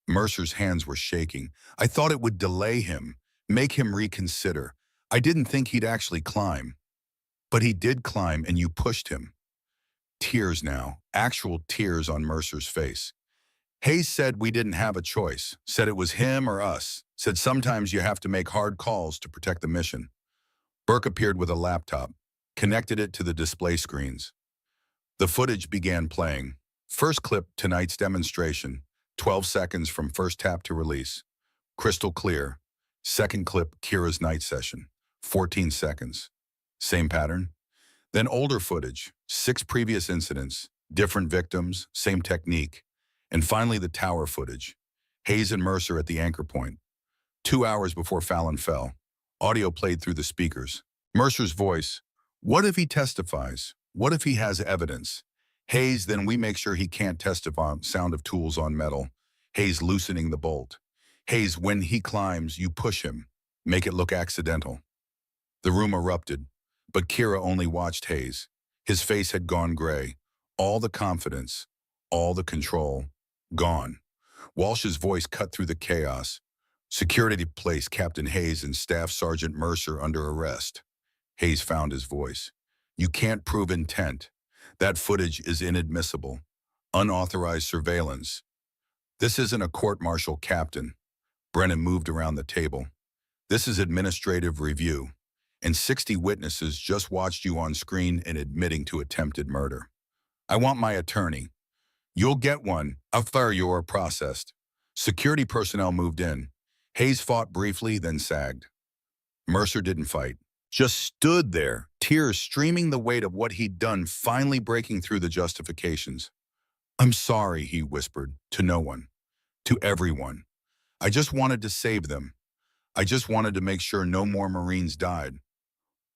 Mercer's hands were shaking. I thought it would delay him, make him reconsider. I didn't think he'd actually climb. But he did climb and you pushed him. Tears now, actual tears on Mercer's face. Hayes said we didn't have a choice, said it was him or us, said sometimes you have to make hard calls to protect the mission. Burke appeared with a laptop, connected it to the display screens. The footage began playing. First clip, tonight's demonstration, 12 seconds from first tap to release. Crystal clear. Second clip, Kira's night session, 14 seconds. Same pattern. Then older footage, 6 previous incidents, different victims, same technique. And finally the tower footage. Hayes and Mercer at the anchor point. 2 hours before Fallon fell. Audio played through the speakers. Mercer's voice, what if he testifies? What if he has evidence? Hayes, then we make sure he can't testify. Sound of tools on metal. Hayes loosening the bolt. Hayes, when he climbs, you push him. Make it look accidental. The room erupted, but Kira only watched Hayes. His face had gone gray. All the confidence, all the control, gone. Walsh's voice cut through the chaos. Security placed Captain Hayes and Staff Sergeant Mercer under arrest. Hayes found his voice. You can't prove intent. That footage is inadmissible. Unauthorized surveillance. This isn't a court-martial, Captain. Brennan moved around the table. This is administrative review. And 60 witnesses just watched you on screen and admitting to attempted murder. I want my attorney. You'll get one after you're processed. Security personnel moved in. Hayes fought briefly, then sagged. Mercer didn't fight. Just stood there, tears streaming the weight of what he'd done, finally breaking through the justifications. I'm sorry, he whispered, to no one, to everyone. I just wanted to save them. I just wanted to make sure no more Marines died.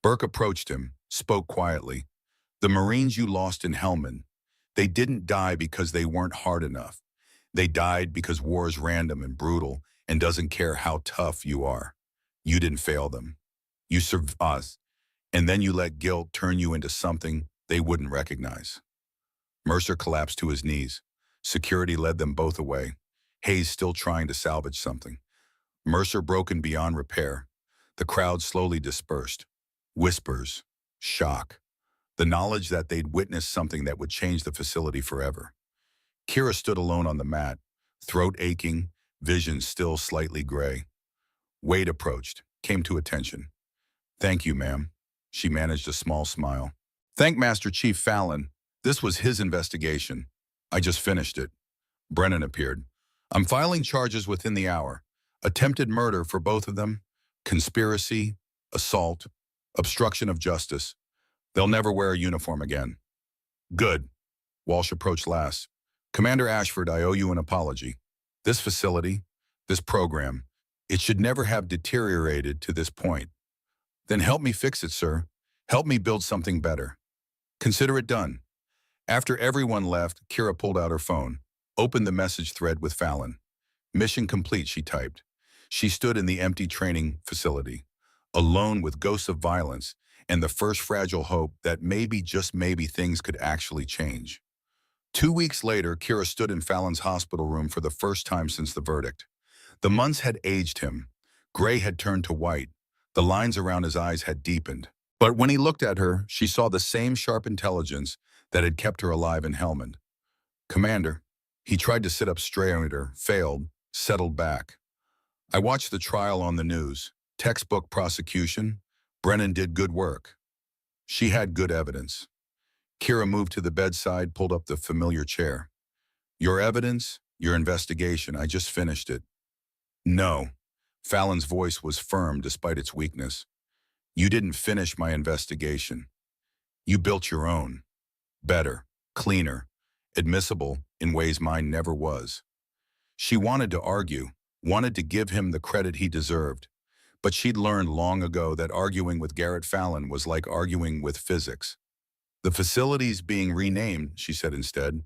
Burke approached him, spoke quietly. The Marines you lost in Helmand, they didn't die because they weren't hard enough. They died because war is random and brutal and doesn't care how tough you are. You didn't fail them. You served us, and then you let guilt turn you into something they wouldn't recognize. Mercer collapsed to his knees. Security led them both away. Hayes still trying to salvage something. Mercer broken beyond repair. The crowd slowly dispersed. Whispers, shock, the knowledge that they'd witnessed something that would change the facility forever. Kira stood alone on the mat, throat aching, vision still slightly gray. Wade approached, came to attention. Thank you, ma'am. She managed a small smile. Thank Master Chief Fallon. This was his investigation. I just finished it. Brennan appeared. I'm filing charges within the hour. Attempted murder for both of them, conspiracy, assault, obstruction of justice. They'll never wear a uniform again. Good. Walsh approached last. Commander Ashford, I owe you an apology. This facility, this program, it should never have deteriorated to this point. Then help me fix it, sir. Help me build something better. Consider it done. After everyone left, Kira pulled out her phone, opened the message thread with Fallon. Mission complete, she typed. She stood in the empty training facility, alone with ghosts of violence and the first fragile hope that maybe, just maybe, things could actually change. 2 weeks later, Kira stood in Fallon's hospital room for the first time since the verdict. The months had aged him. Gray had turned to white. The lines around his eyes had deepened. But when he looked at her, she saw the same sharp intelligence that had kept her alive in Helmand. Commander, he tried to sit up straighter, failed, settled back. I watched the trial on the news. Textbook prosecution. Brennan did good work. She had good evidence. Kira moved to the bedside, pulled up the familiar chair. Your evidence, your investigation, I just finished it. No. Fallon's voice was firm despite its weakness. You didn't finish my investigation. You built your own. Better, cleaner, admissible in ways mine never was. She wanted to argue, wanted to give him the credit he deserved, but she'd learned long ago that arguing with Garrett Fallon was like arguing with physics. The facility's being renamed, she said instead.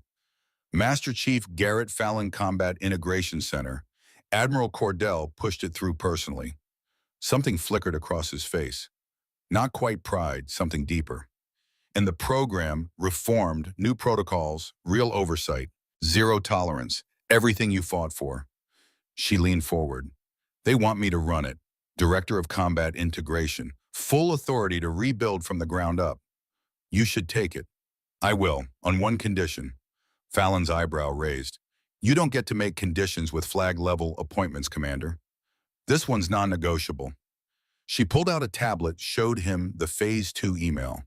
Master Chief Garrett Fallon Combat Integration Center. Admiral Cordell pushed it through personally. Something flickered across his face. Not quite pride, something deeper. And the program, reformed, new protocols, real oversight, zero tolerance, everything you fought for. She leaned forward. They want me to run it. Director of Combat Integration. Full authority to rebuild from the ground up. You should take it. I will, on one condition. Fallon's eyebrow raised. You don't get to make conditions with flag-level appointments, Commander. This one's non-negotiable. She pulled out a tablet, showed him the Phase 2 email.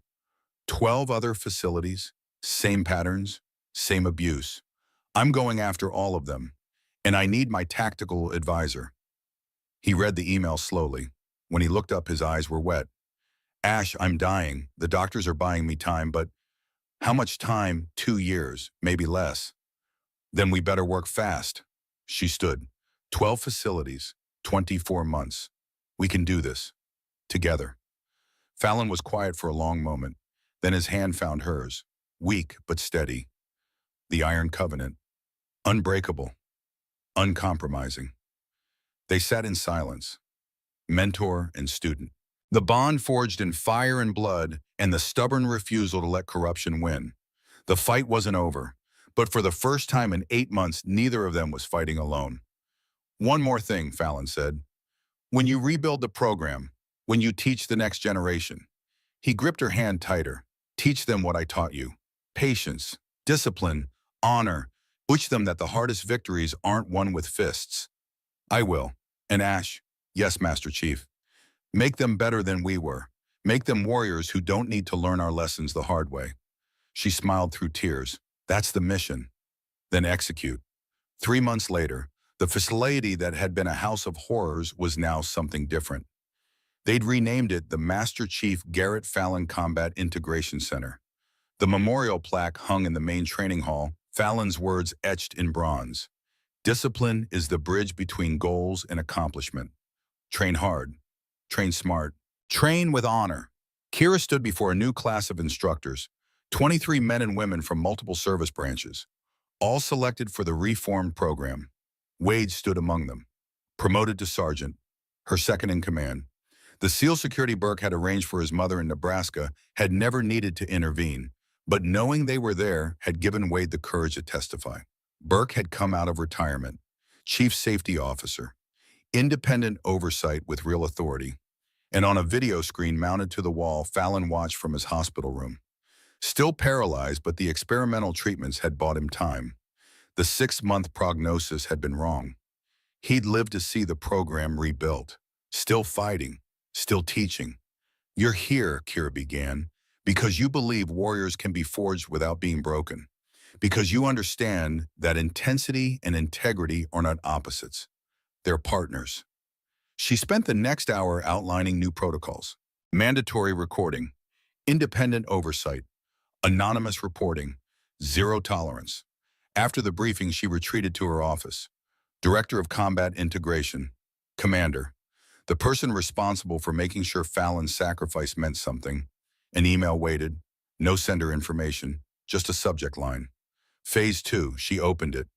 12 other facilities, same patterns, same abuse. I'm going after all of them, and I need my tactical advisor. He read the email slowly. When he looked up, his eyes were wet. Ash, I'm dying. The doctors are buying me time, but how much time? 2 years, maybe less. Then we better work fast. She stood. 12 facilities, 24 months. We can do this. Together. Fallon was quiet for a long moment. Then his hand found hers. Weak but steady. The Iron Covenant. Unbreakable. Uncompromising. They sat in silence. Mentor and student. The bond forged in fire and blood, and the stubborn refusal to let corruption win. The fight wasn't over, but for the first time in 8 months, neither of them was fighting alone. One more thing, Fallon said. When you rebuild the program, when you teach the next generation. He gripped her hand tighter. Teach them what I taught you. Patience, discipline, honor. Teach them that the hardest victories aren't won with fists. I will. And Ash, yes, Master Chief. Make them better than we were. Make them warriors who don't need to learn our lessons the hard way. She smiled through tears. That's the mission. Then execute. 3 months later, the facility that had been a house of horrors was now something different. They'd renamed it the Master Chief Garrett Fallon Combat Integration Center. The memorial plaque hung in the main training hall, Fallon's words etched in bronze. Discipline is the bridge between goals and accomplishment. Train hard. Train smart. Train with honor. Kira stood before a new class of instructors, 23 men and women from multiple service branches, all selected for the reformed program. Wade stood among them, promoted to sergeant, her second in command. The SEAL security Burke had arranged for his mother in Nebraska had never needed to intervene, but knowing they were there had given Wade the courage to testify. Burke had come out of retirement, chief safety officer, independent oversight with real authority, and on a video screen mounted to the wall, Fallon watched from his hospital room. Still paralyzed, but the experimental treatments had bought him time. The 6-month prognosis had been wrong. He'd lived to see the program rebuilt, still fighting, still teaching. You're here, Kira began, because you believe warriors can be forged without being broken, because you understand that intensity and integrity are not opposites. They're partners. She spent the next hour outlining new protocols, mandatory recording, independent oversight, anonymous reporting, zero tolerance. After the briefing, she retreated to her office. Director of Combat Integration, Commander, the person responsible for making sure Fallon's sacrifice meant something. An email waited, no sender information, just a subject line. Phase 2, she opened it.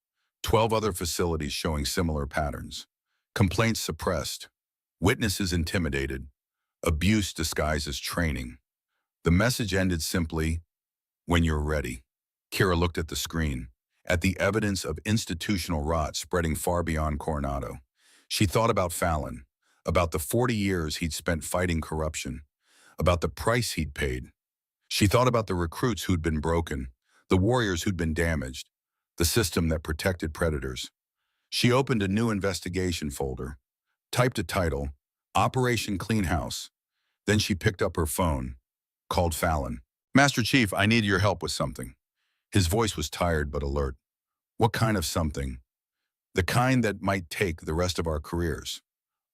12 other facilities showing similar patterns. Complaints suppressed. Witnesses intimidated. Abuse disguised as training. The message ended simply, when you're ready. Kira looked at the screen, at the evidence of institutional rot spreading far beyond Coronado. She thought about Fallon, about the 40 years he'd spent fighting corruption, about the price he'd paid. She thought about the recruits who'd been broken, the warriors who'd been damaged, the system that protected predators. She opened a new investigation folder, typed a title, Operation Clean House. Then she picked up her phone, called Fallon. Master Chief, I need your help with something. His voice was tired but alert. What kind of something? The kind that might take the rest of our careers.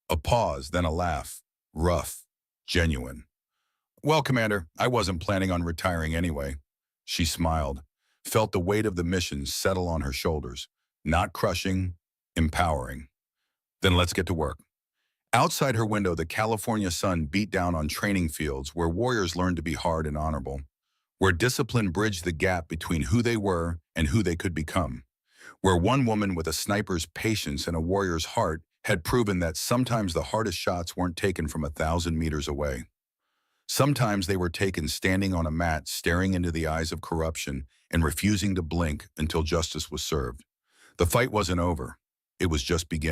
A pause, then a laugh. Rough. Genuine. Well, Commander, I wasn't planning on retiring anyway. She smiled, felt the weight of the mission settle on her shoulders. Not crushing, empowering. Then let's get to work. Outside her window, the California sun beat down on training fields where warriors learned to be hard and honorable, where discipline bridged the gap between who they were and who they could become, where one woman with a sniper's patience and a warrior's heart had proven that sometimes the hardest shots weren't taken from 1,000 meters away. Sometimes they were taken standing on a mat, staring into the eyes of corruption and refusing to blink until justice was served. The fight wasn't over. It was just beginning.